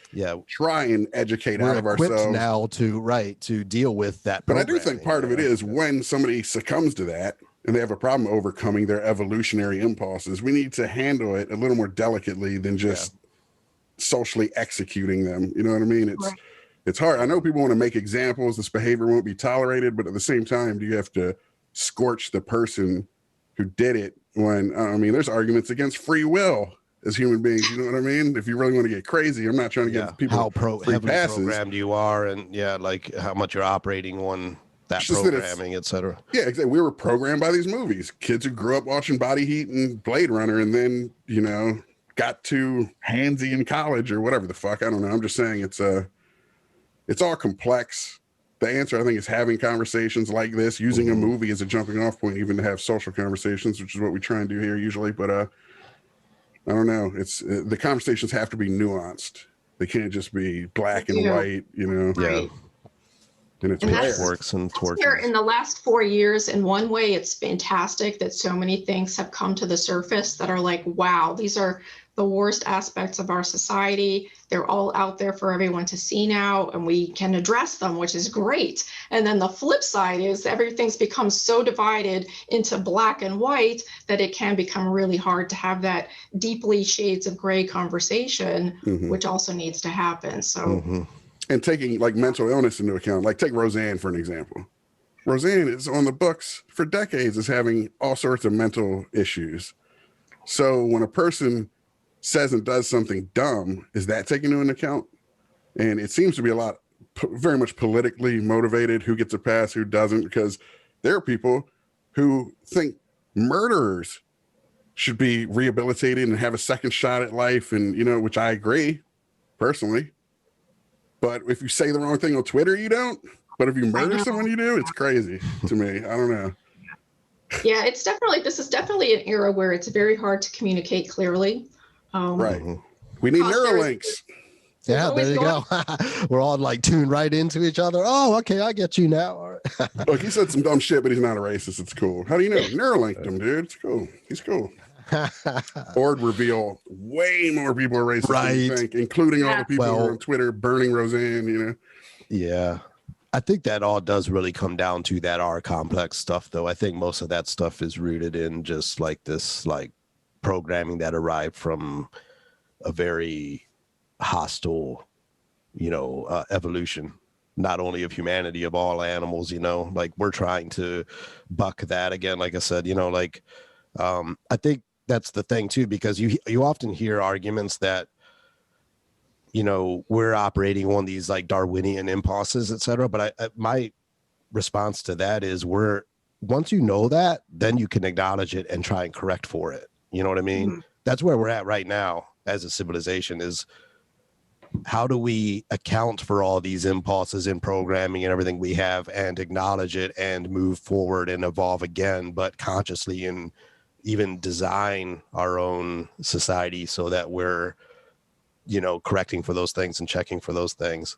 try and educate out of ourselves. Now to deal with that. But I do think part of it is when somebody succumbs to that and they have a problem overcoming their evolutionary impulses, we need to handle it a little more delicately than just socially executing them. You know what I mean? It's hard. I know people want to make examples. This behavior won't be tolerated, but at the same time, do you have to scorch the person who did it when, I mean, there's arguments against free will as human beings. You know what I mean? If you really want to get crazy, I'm not trying to give people free passes. Programmed you are, and like how much you're operating on that programming, etc. Yeah, exactly. We were programmed by these movies. Kids who grew up watching Body Heat and Blade Runner, and then, you know, got too handsy in college or whatever the fuck. I don't know. I'm just saying it's all complex. The answer, I think, is having conversations like this, using a movie as a jumping off point, even to have social conversations, which is what we try and do here usually. But I don't know. It's the conversations have to be nuanced. They can't just be black and white, you know. Right. And it's pitchforks and torches. In the last 4 years, in one way, it's fantastic that so many things have come to the surface that are like, wow, these are the worst aspects of our society. They're all out there for everyone to see now, and we can address them, which is great. And then the flip side is everything's become so divided into black and white that it can become really hard to have that deeply shades of gray conversation, which also needs to happen. So, and taking like mental illness into account, like take Roseanne for an example. Roseanne is on the books for decades as having all sorts of mental issues. So when a person says and does something dumb, is that taken into account? And it seems to be very much politically motivated, who gets a pass, who doesn't, because there are people who think murderers should be rehabilitated and have a second shot at life, and which I agree personally. But if you say the wrong thing on Twitter, you don't. But if you murder someone, you do. It's crazy to me. I don't know. Yeah, this is definitely an era where it's very hard to communicate clearly. Right. We need Neuralinks. Yeah, there you go. We're all like tuned right into each other. Oh, okay, I get you now. Look, he said some dumb shit, but he's not a racist. It's cool. How do you know? Neuralinked him, dude. It's cool. He's cool. Or reveal way more people are racist than you think, including all the people who are on Twitter burning Roseanne, Yeah. I think that all does really come down to that R complex stuff, though. I think most of that stuff is rooted in just like this like programming that arrived from a very hostile, evolution, not only of humanity, of all animals, like we're trying to buck that again. Like I said, I think that's the thing too, because you often hear arguments that, we're operating on these like Darwinian impulses, et cetera. But my response to that is once you know that, then you can acknowledge it and try and correct for it. You know what I mean? Mm-hmm. That's where we're at right now as a civilization, is how do we account for all these impulses in programming and everything we have and acknowledge it and move forward and evolve again, but consciously, and even design our own society so that we're, correcting for those things and checking for those things.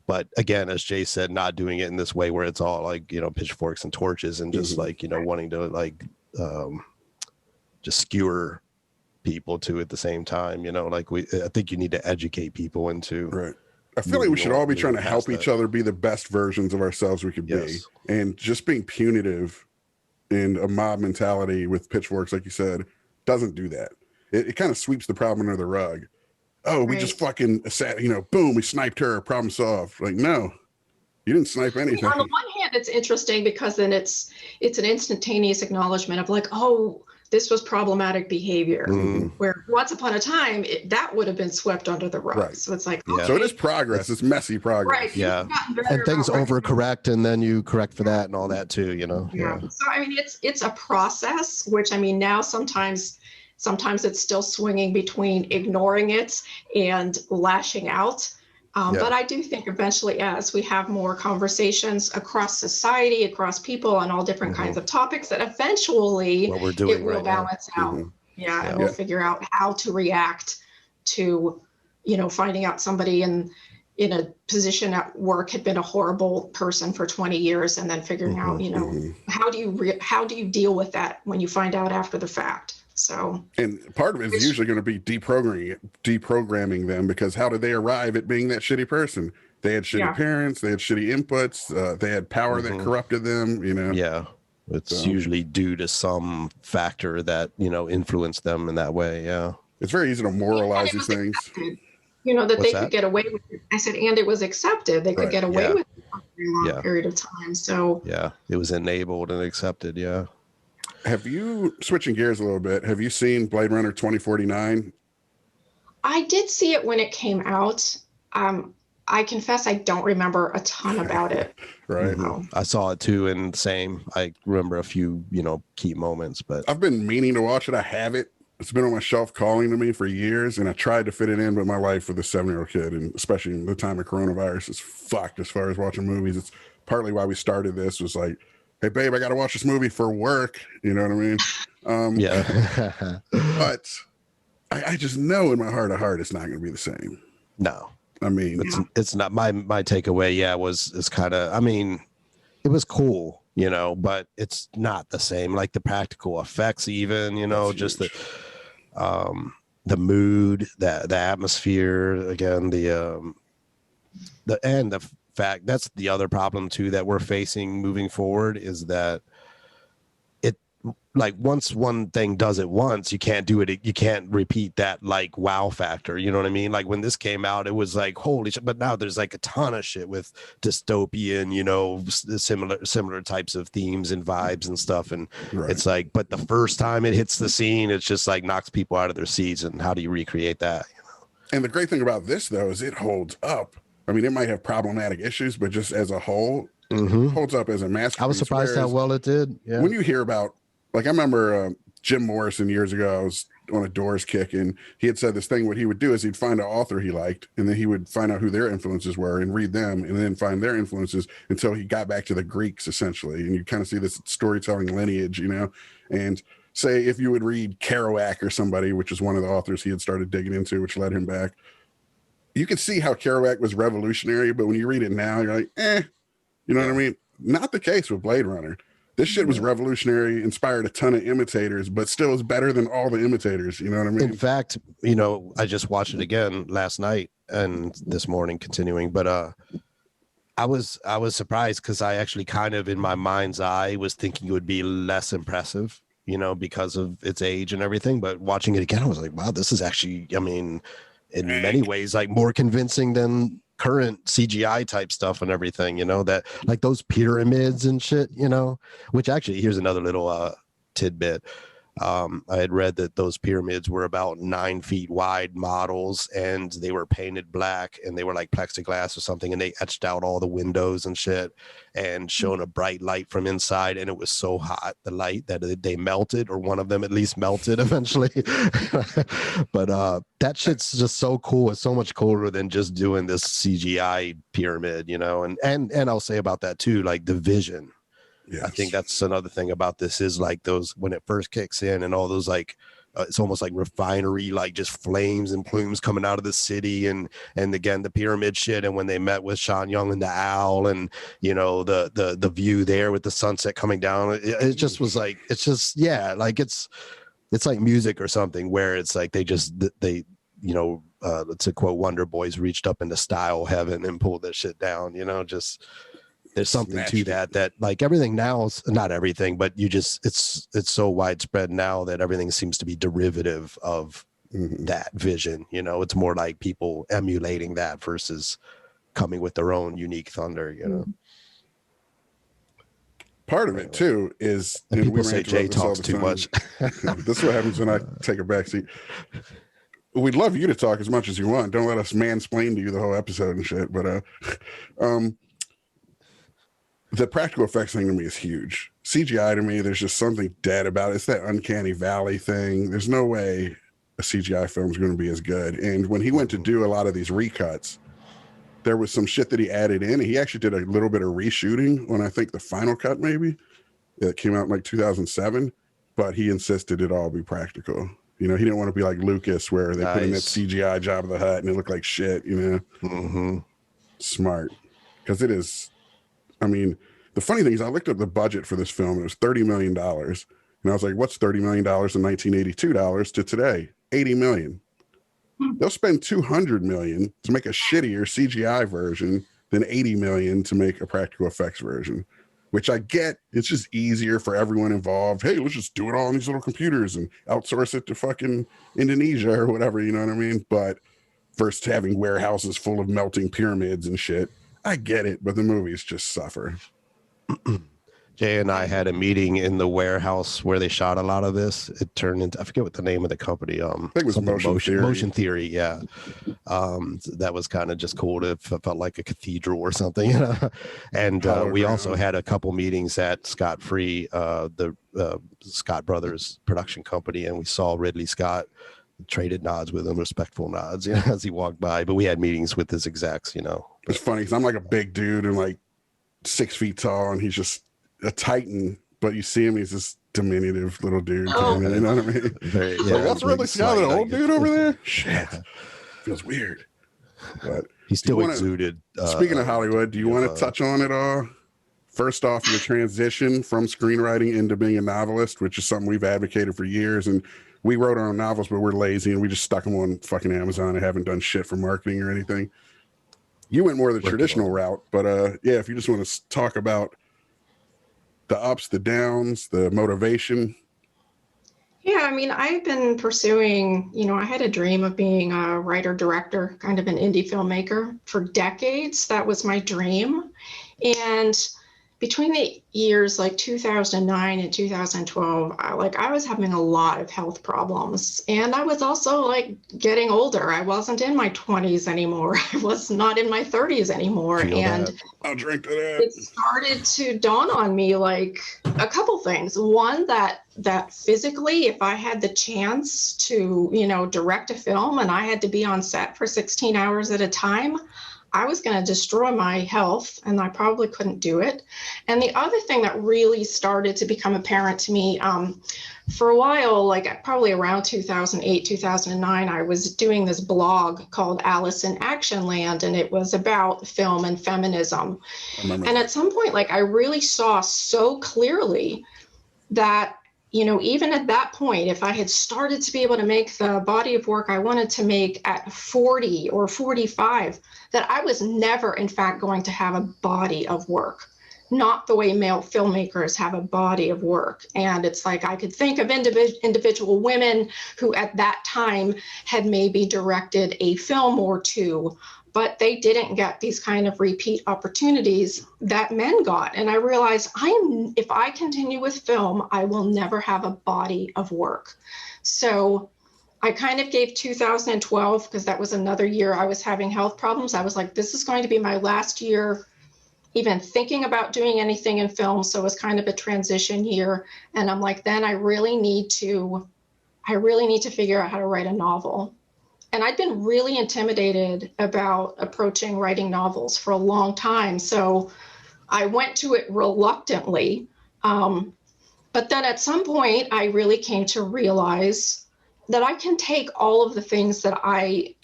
But again, as Jay said, not doing it in this way where it's all like, pitchforks and torches and just like, wanting to like just skewer people too at the same time, I think you need to educate people into. Right. I feel like we should all be trying to help each other be the best versions of ourselves we could be. And just being punitive in a mob mentality with pitchforks, like you said, doesn't do that. It kind of sweeps the problem under the rug. Oh, we just fucking, boom, we sniped her, problem solved. Like, no, you didn't snipe anything. On the one hand, it's interesting because then it's an instantaneous acknowledgement of like, oh, this was problematic behavior. Mm-hmm. Where once upon a time, that would have been swept under the rug. Right. So it's like, okay. So it is progress. It's messy progress. Right. Yeah. And things overcorrect, and then you correct for that and all that too, Yeah. So, I mean, it's a process, which, I mean, now sometimes it's still swinging between ignoring it and lashing out. But I do think eventually, as we have more conversations across society, across people on all different kinds of topics, that eventually it will balance out. Mm-hmm. Yeah, and we'll figure out how to react to, finding out somebody in a position at work had been a horrible person for 20 years, and then figuring out, how do you deal with that when you find out after the fact? So, and part of it is usually going to be deprogramming them, because how did they arrive at being that shitty person? They had shitty parents, they had shitty inputs, they had power that corrupted them, Yeah, it's usually due to some factor that, influenced them in that way. Yeah. It's very easy to moralize these things. Accepted. That they could get away with it. I said, and it was accepted. They could get away with it for a very long period of time. So yeah, it was enabled and accepted. Yeah. Have you, switching gears a little bit, have you seen Blade Runner 2049? I did see it when it came out. I confess I don't remember a ton about it. Right. I saw it too, and same. I remember a few, key moments, but I've been meaning to watch it. I have it. It's been on my shelf calling to me for years, and I tried to fit it in, but my life with a 7-year-old kid, and especially in the time of coronavirus, is fucked as far as watching movies. It's partly why we started this, was like, hey, babe, I got to watch this movie for work. You know what I mean? Yeah. But I just know in my heart of heart it's not going to be the same. No. I mean, it's not. My takeaway, was kind of, I mean, it was cool, but it's not the same. Like the practical effects even, just the mood, the atmosphere, again, the fact, that's the other problem too that we're facing moving forward, is that it, like, once one thing does it once, you can't do it, you can't repeat that like wow factor, you know what I mean? Like when this came out, it was like holy shit, but now there's like a ton of shit with dystopian, similar types of themes and vibes and stuff, and it's like, but the first time it hits the scene, it's just like knocks people out of their seats, and how do you recreate that? And the great thing about this though is it holds up. I mean, it might have problematic issues, but just as a whole, holds up as a masterpiece. I was surprised how well it did. Yeah. When you hear about, like, I remember Jim Morrison years ago. I was on a Doors kick, and he had said this thing. What he would do is he'd find an author he liked, and then he would find out who their influences were and read them, and then find their influences until he got back to the Greeks, essentially. And you kind of see this storytelling lineage, you know. And say if you would read Kerouac or somebody, which is one of the authors he had started digging into, which led him back, you could see how Kerouac was revolutionary, but when you read it now, you're like, you know what I mean? Not the case with Blade Runner. This shit was revolutionary, inspired a ton of imitators, but still is better than all the imitators. You know what I mean? In fact, you know, I just watched it again last night and this morning continuing, but I was surprised because I actually kind of in my mind's eye was thinking it would be less impressive, you know, because of its age and everything. But watching it again, I was like, wow, this is actually, I mean, in many ways, like more convincing than current CGI type stuff and everything, you know, that like those pyramids and shit, you know, which actually here's another little tidbit. I had read that those pyramids were about 9 feet wide models, and they were painted black, and they were like plexiglass or something, and they etched out all the windows and shit and shown a bright light from inside, and it was so hot, the light, that they melted, or one of them at least melted eventually. But that shit's just so cool. It's so much cooler than just doing this CGI pyramid, you know. And I'll say about that too, like the vision. Yes. I think that's another thing about this is like those, when it first kicks in and all those like it's almost like refinery, like just flames and plumes coming out of the city, and again the pyramid shit, and when they met with Sean Young and the owl, and you know the view there with the sunset coming down, it just was like, it's just, yeah, like it's like music or something, where it's like they you know, to quote Wonder Boys, reached up into style heaven and pulled that shit down, you know. Just there's something to that like everything now is not everything, but you just it's so widespread now that everything seems to be derivative of that vision, you know. It's more like people emulating that versus coming with their own unique thunder, you know. Part of it too is, and people say Jay talks too much. This is what happens when I take a backseat. We'd love you to talk as much as you want. Don't let us mansplain to you the whole episode and shit. But the practical effects thing to me is huge. CGI to me, there's just something dead about it. It's that uncanny valley thing. There's no way a CGI film is going to be as good. And when he went to do a lot of these recuts, there was some shit that he added in. He actually did a little bit of reshooting on, I think, the final cut maybe. It came out in like 2007, but he insisted it all be practical. You know, he didn't want to be like Lucas, where they put in that CGI Job of the Hutt and it looked like shit, you know. Smart. Because it is, I mean, the funny thing is I looked up the budget for this film. It was $30 million. And I was like, what's $30 million in 1982 dollars to today? $80 million. They'll spend $200 million to make a shittier CGI version than $80 million to make a practical effects version, which I get. It's just easier for everyone involved. Hey, let's just do it all on these little computers and outsource it to fucking Indonesia or whatever, you know what I mean? But versus having warehouses full of melting pyramids and shit, I get it, but the movies just suffer. Jay and I had a meeting in the warehouse where they shot a lot of this. It turned into, I forget what the name of the company. I think it was Motion Theory. Yeah. That was kind of just cool. It felt like a cathedral or something, you know? And we also had a couple meetings at Scott Free, the Scott Brothers production company, and we saw Ridley Scott, traded nods with him, respectful nods, you know, as he walked by. But we had meetings with his execs, you know. It's funny because I'm like a big dude and like 6 feet tall, and he's just a titan, but you see him, he's this diminutive little dude. You know what I mean? Like, that's Ridley Scott, an old dude over there? Shit. Feels weird. But he still exuded. Speaking of Hollywood, do you want to touch on it all? First off, your transition from screenwriting into being a novelist, which is something we've advocated for years. And we wrote our own novels, but we're lazy and we just stuck them on fucking Amazon and haven't done shit for marketing or anything. You went more the traditional route, but yeah, if you just want to talk about the ups, the downs, the motivation. Yeah, I mean, I've been pursuing, you know, I had a dream of being a writer, director, kind of an indie filmmaker for decades. That was my dream. And between the years like 2009 and 2012, I was having a lot of health problems. And I was also like getting older. I wasn't in my 20s anymore. I was not in my 30s anymore. And I'll drink to that. It started to dawn on me like a couple things. One, that physically, if I had the chance to, direct a film and I had to be on set for 16 hours at a time, I was going to destroy my health, and I probably couldn't do it. And the other thing that really started to become apparent to me, for a while, like probably around 2008, 2009, I was doing this blog called Alice in Action Land, and it was about film and feminism. And at some point, like I really saw so clearly that, even at that point, if I had started to be able to make the body of work I wanted to make at 40 or 45, that I was never, in fact, going to have a body of work, not the way male filmmakers have a body of work. And it's like I could think of individual women who at that time had maybe directed a film or two, but they didn't get these kind of repeat opportunities that men got. And I realized if I continue with film, I will never have a body of work. So I kind of gave 2012, because that was another year I was having health problems. I was like, this is going to be my last year even thinking about doing anything in film. So it was kind of a transition year. And I'm like, then I really need to figure out how to write a novel. And I'd been really intimidated about approaching writing novels for a long time. So I went to it reluctantly. But then at some point, I really came to realize that I can take all of the things that I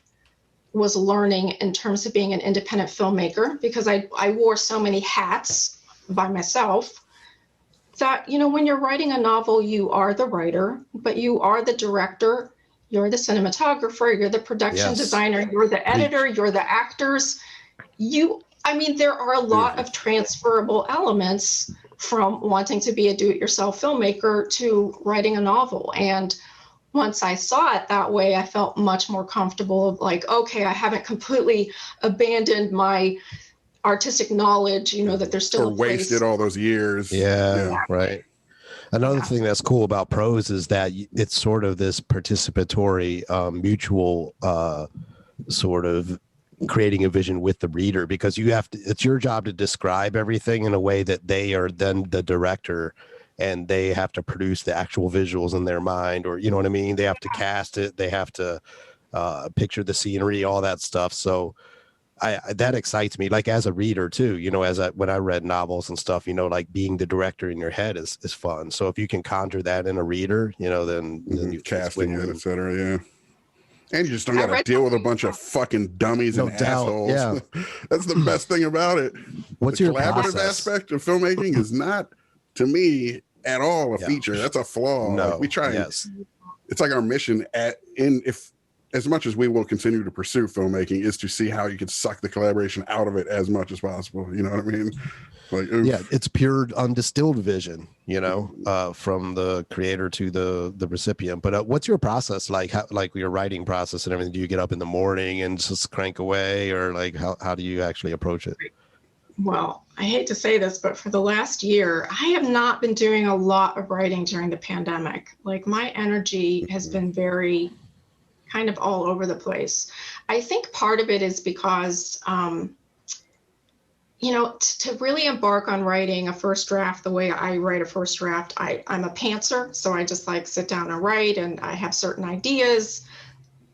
was learning in terms of being an independent filmmaker, because I wore so many hats by myself, that, when you're writing a novel, you are the writer, but you are the director. You're the cinematographer, you're the production designer, you're the editor, you're the actors. There are a lot of transferable elements from wanting to be a do-it-yourself filmmaker to writing a novel. And once I saw it that way, I felt much more comfortable, like, okay, I haven't completely abandoned my artistic knowledge, that there's still or wasted all those years. Yeah, right. Another thing that's cool about prose is that it's sort of this participatory, mutual sort of creating a vision with the reader, because it's your job to describe everything in a way that they are then the director, and they have to produce the actual visuals in their mind, or, you know what I mean? They have to cast it. They have to picture the scenery, all that stuff. So that excites me, like as a reader too, when I read novels and stuff, like being the director in your head is fun. So if you can conjure that in a reader, then you casting it, etc. Yeah. And you just don't got to deal with a bunch of fucking dummies and assholes. Yeah. That's the best thing about it. What's your collaborative process? Aspect of filmmaking is not, to me, at all a feature. That's a flaw. No. Like we try. It's like our mission as much as we will continue to pursue filmmaking, is to see how you can suck the collaboration out of it as much as possible. You know what I mean? Like, it's pure undistilled vision, from the creator to the recipient. But what's your process like? Like your writing process and everything? Do you get up in the morning and just crank away, or like how do you actually approach it? Well, I hate to say this, but for the last year, I have not been doing a lot of writing during the pandemic. Like my energy has been very kind of all over the place. I think part of it is because, to really embark on writing a first draft the way I write a first draft, I'm a pantser. So I just like sit down and write, and I have certain ideas,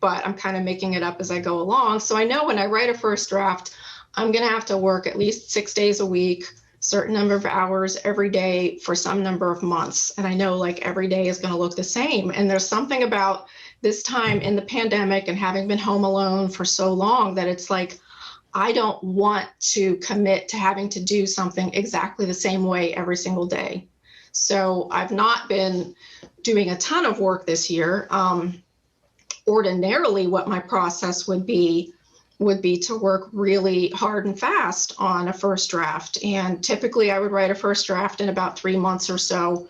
but I'm kind of making it up as I go along. So I know when I write a first draft, I'm going to have to work at least 6 days a week, certain number of hours every day for some number of months. And I know like every day is going to look the same. And there's something about this time in the pandemic and having been home alone for so long that it's like, I don't want to commit to having to do something exactly the same way every single day. So I've not been doing a ton of work this year. Ordinarily, what my process would be to work really hard and fast on a first draft. And typically I would write a first draft in about 3 months or so.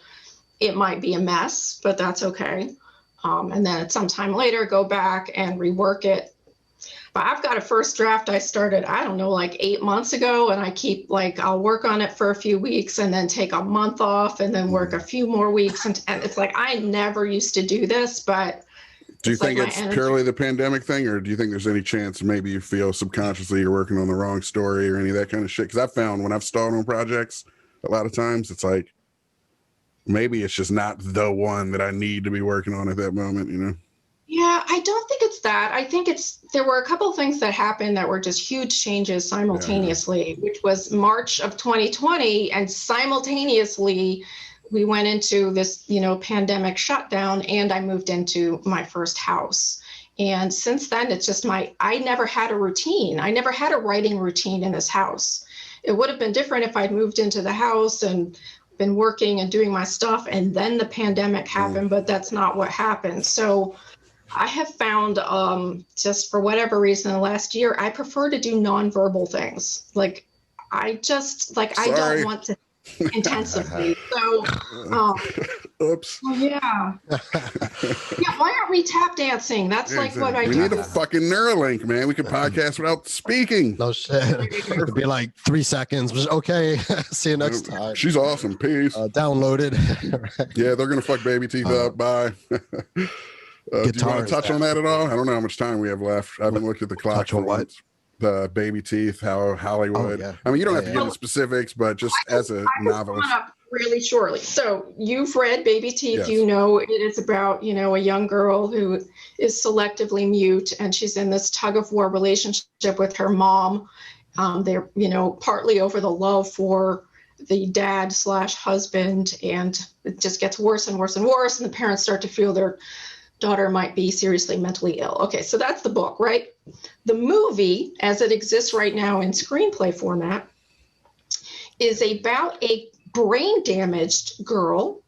It might be a mess, but that's okay. And then at some time later, go back and rework it. But I've got a first draft I started, I don't know, like 8 months ago, and I keep like, I'll work on it for a few weeks and then take a month off and then work a few more weeks. And it's like, I never used to do this, but do you think it's purely the pandemic thing, or do you think there's any chance maybe you feel subconsciously you're working on the wrong story or any of that kind of shit? Because I've found when I've stalled on projects, a lot of times it's like, maybe it's just not the one that I need to be working on at that moment, you know? Yeah, I don't think it's that. I think there were a couple of things that happened that were just huge changes simultaneously, which was March of 2020, and simultaneously we went into this, pandemic shutdown, and I moved into my first house. And since then, it's just I never had a routine. I never had a writing routine in this house. It would have been different if I'd moved into the house and been working and doing my stuff, and then the pandemic happened, but that's not what happened. So I have found, just for whatever reason, the last year, I prefer to do nonverbal things. Like, I don't want to intensively. So, oops. Yeah. Yeah. Why aren't we tap dancing? That's like what I do. We need a fucking Neuralink, man. We can podcast without speaking. No shit. It'd be like 3 seconds. Okay. See you next time. She's awesome. Peace. Downloaded. Yeah, they're gonna fuck baby teeth up. Bye. Do you want to touch on that at all? I don't know how much time we have left. I haven't looked at the clock. Touch on what? The baby teeth, how Hollywood. Oh, yeah. I mean, you don't have to get into specifics, but just as a novelist. Really shortly. So you've read Baby Teeth. Yes. You know it is about, a young girl who is selectively mute, and she's in this tug of war relationship with her mom. They're, partly over the love for the dad/husband, and it just gets worse and worse and worse. And the parents start to feel their daughter might be seriously mentally ill. Okay, so that's the book, right? The movie, as it exists right now in screenplay format, is about a brain-damaged girl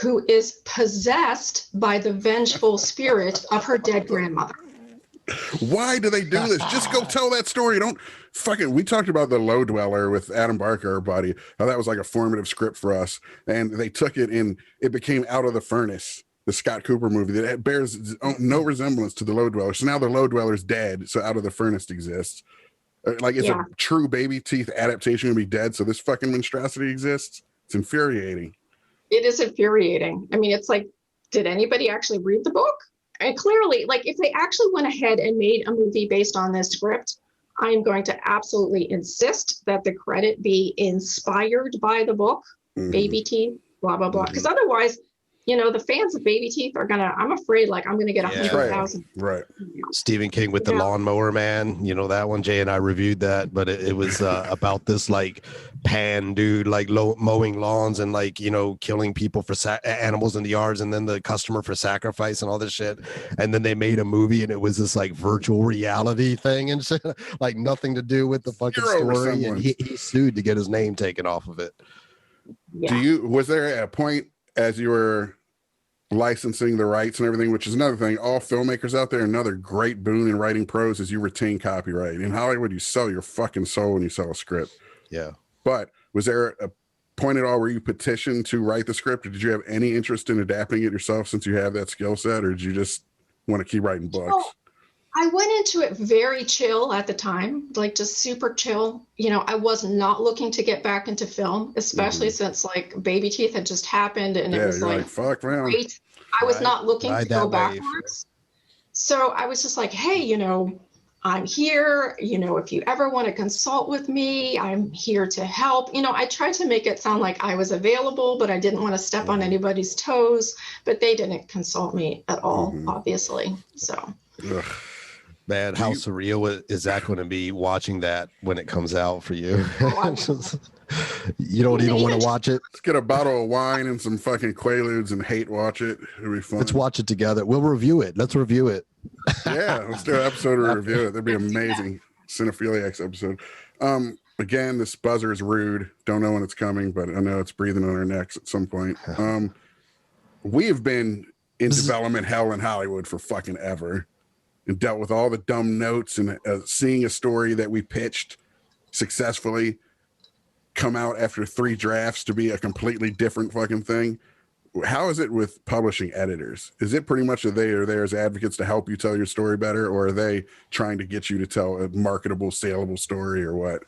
who is possessed by the vengeful spirit of her dead grandmother. Why do they do this? Just go tell that story. Don't fucking. We talked about The Low Dweller with Adam Barker, our buddy, how that was like a formative script for us, and they took it and it became Out of the Furnace, the Scott Cooper movie that bears no resemblance to The Low Dweller. So now The Low Dweller's dead, so Out of the Furnace exists. Like, it's a true Baby Teeth adaptation gonna be dead, so this fucking monstrosity exists? It's infuriating. It is infuriating. I mean, it's like, did anybody actually read the book? And clearly, like, if they actually went ahead and made a movie based on this script, I am going to absolutely insist that the credit be inspired by the book, Baby Teeth, blah, blah, blah. Because otherwise, the fans of Baby Teeth are I'm afraid, like, I'm going to get 100,000. Right. Stephen King with the Lawnmower Man, that one. Jay and I reviewed that, but it was about this like pan dude, like mowing lawns and like, killing people for animals in the yards, and then the customer for sacrifice and all this shit. And then they made a movie, and it was this like virtual reality thing and shit, like nothing to do with the fucking story. And he sued to get his name taken off of it. Yeah. Was there a point as you were licensing the rights and everything, which is another thing, all filmmakers out there, another great boon in writing prose is you retain copyright. In Hollywood, you sell your fucking soul when you sell a script. Yeah. But was there a point at all where you petitioned to write the script, or did you have any interest in adapting it yourself since you have that skill set, or did you just want to keep writing books? I went into it very chill at the time, like just super chill. I was not looking to get back into film, especially since like Baby Teeth had just happened, and it was like fuck, man. Great. I was not looking to go backwards. So I was just like, hey, I'm here. If you ever want to consult with me, I'm here to help. I tried to make it sound like I was available, but I didn't want to step on anybody's toes. But they didn't consult me at all, obviously. So. Ugh. Man, how surreal is that going to be watching that when it comes out for you? You don't even want to watch it. Let's get a bottle of wine and some fucking Quaaludes and hate watch it. It'll be fun. Let's watch it together. We'll review it. Let's review it. Yeah, let's do an episode to review it. That'd be amazing. Cinephiliacs episode. Again, this buzzer is rude. Don't know when it's coming, but I know it's breathing on our necks at some point. We have been in development hell in Hollywood for fucking ever. And dealt with all the dumb notes, and seeing a story that we pitched successfully come out after 3 drafts to be a completely different fucking thing. how is it with publishing editors? Is it pretty much that they are there as advocates to help you tell your story better, or are they trying to get you to tell a marketable, saleable story, or what?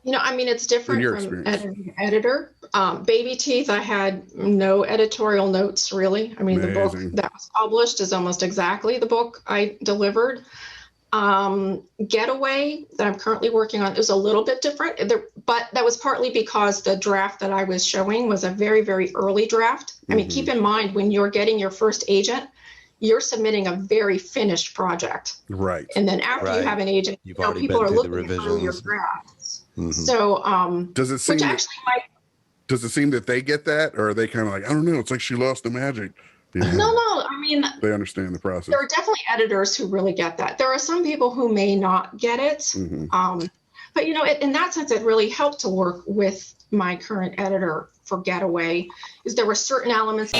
I mean, it's different from editor. Baby Teeth, I had no editorial notes, really. I mean, the book that was published is almost exactly the book I delivered. Getaway, that I'm currently working on, is a little bit different, but that was partly because the draft that I was showing was a very, very early draft. I mean, keep in mind, when you're getting your first agent, you're submitting a very finished project. Right. And then after you have an agent, people are looking through your drafts. So, does it seem that they get that, or are they kind of like, I don't know, it's like she lost the magic? No, I mean, they understand the process. There are definitely editors who really get that. There are some people who may not get it. But, in that sense, it really helped to work with my current editor for Getaway, is there were certain elements.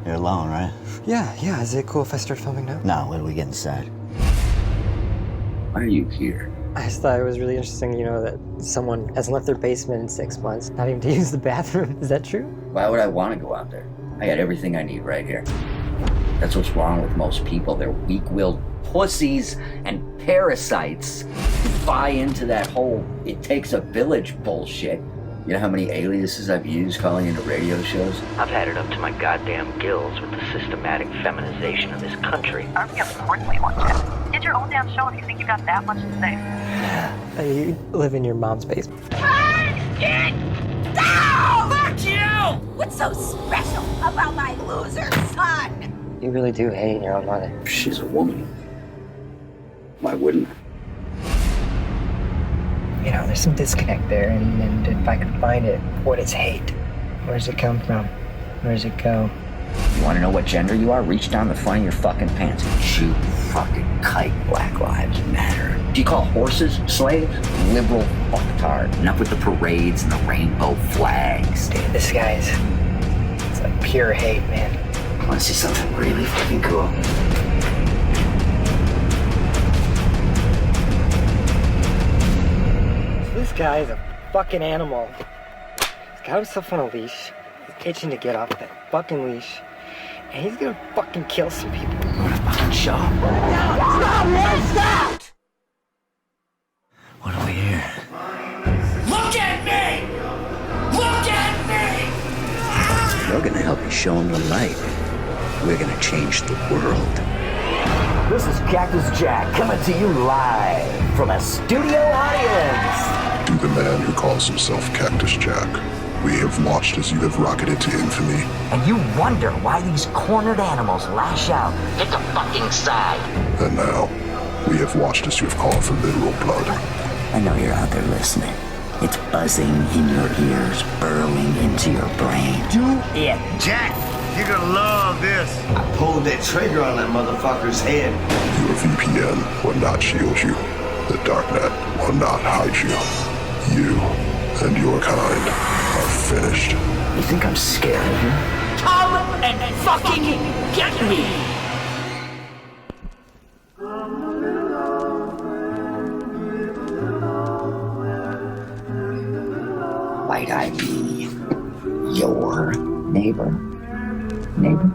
You're alone, right? Yeah. Is it cool if I start filming now? No, when we get inside. Why are you here? I just thought it was really interesting, that someone hasn't left their basement in 6 months, not even to use the bathroom. Is that true? Why would I want to go out there? I got everything I need right here. That's what's wrong with most people. They're weak-willed pussies and parasites who buy into that whole "it takes a village" bullshit. You know how many aliases I've used calling into radio shows? I've had it up to my goddamn gills with the systematic feminization of this country. Of course we want you. Get your own damn show if you think you got that much to say. You live in your mom's basement. Get down! Fuck you! What's so special about my loser son? You really do hate your own mother. She's a woman. Why wouldn't I? There's some disconnect there, and if I could find it, what is hate? Where does it come from? Where does it go? You want to know what gender you are? Reach down the front of your fucking pants and shoot fucking kite. Black Lives Matter. Do you call horses slaves? Liberal fucktard. Enough with the parades and the rainbow flags. Dude, this guy's... it's like pure hate, man. Want to see something really fucking cool? This guy is a fucking animal. He's got himself on a leash. He's itching to get off that fucking leash. And he's gonna fucking kill some people. What a fucking show. Stop! What do we hear? Look at me! Look at me! We're gonna help you show them the light. We're gonna change the world. This is Cactus Jack coming to you live from a studio audience. To the man who calls himself Cactus Jack, we have watched as you have rocketed to infamy. And you wonder why these cornered animals lash out. Get the fucking side. And now, we have watched as you have called for literal blood. I know you're out there listening. It's buzzing in your ears, burrowing into your brain. Do it. Jack, you're gonna love this. I pulled that trigger on that motherfucker's head. Your VPN will not shield you. The darknet will not hide you. You and your kind are finished. You think I'm scared of you? Come and fucking get me! Might I be your neighbor? Neighbor?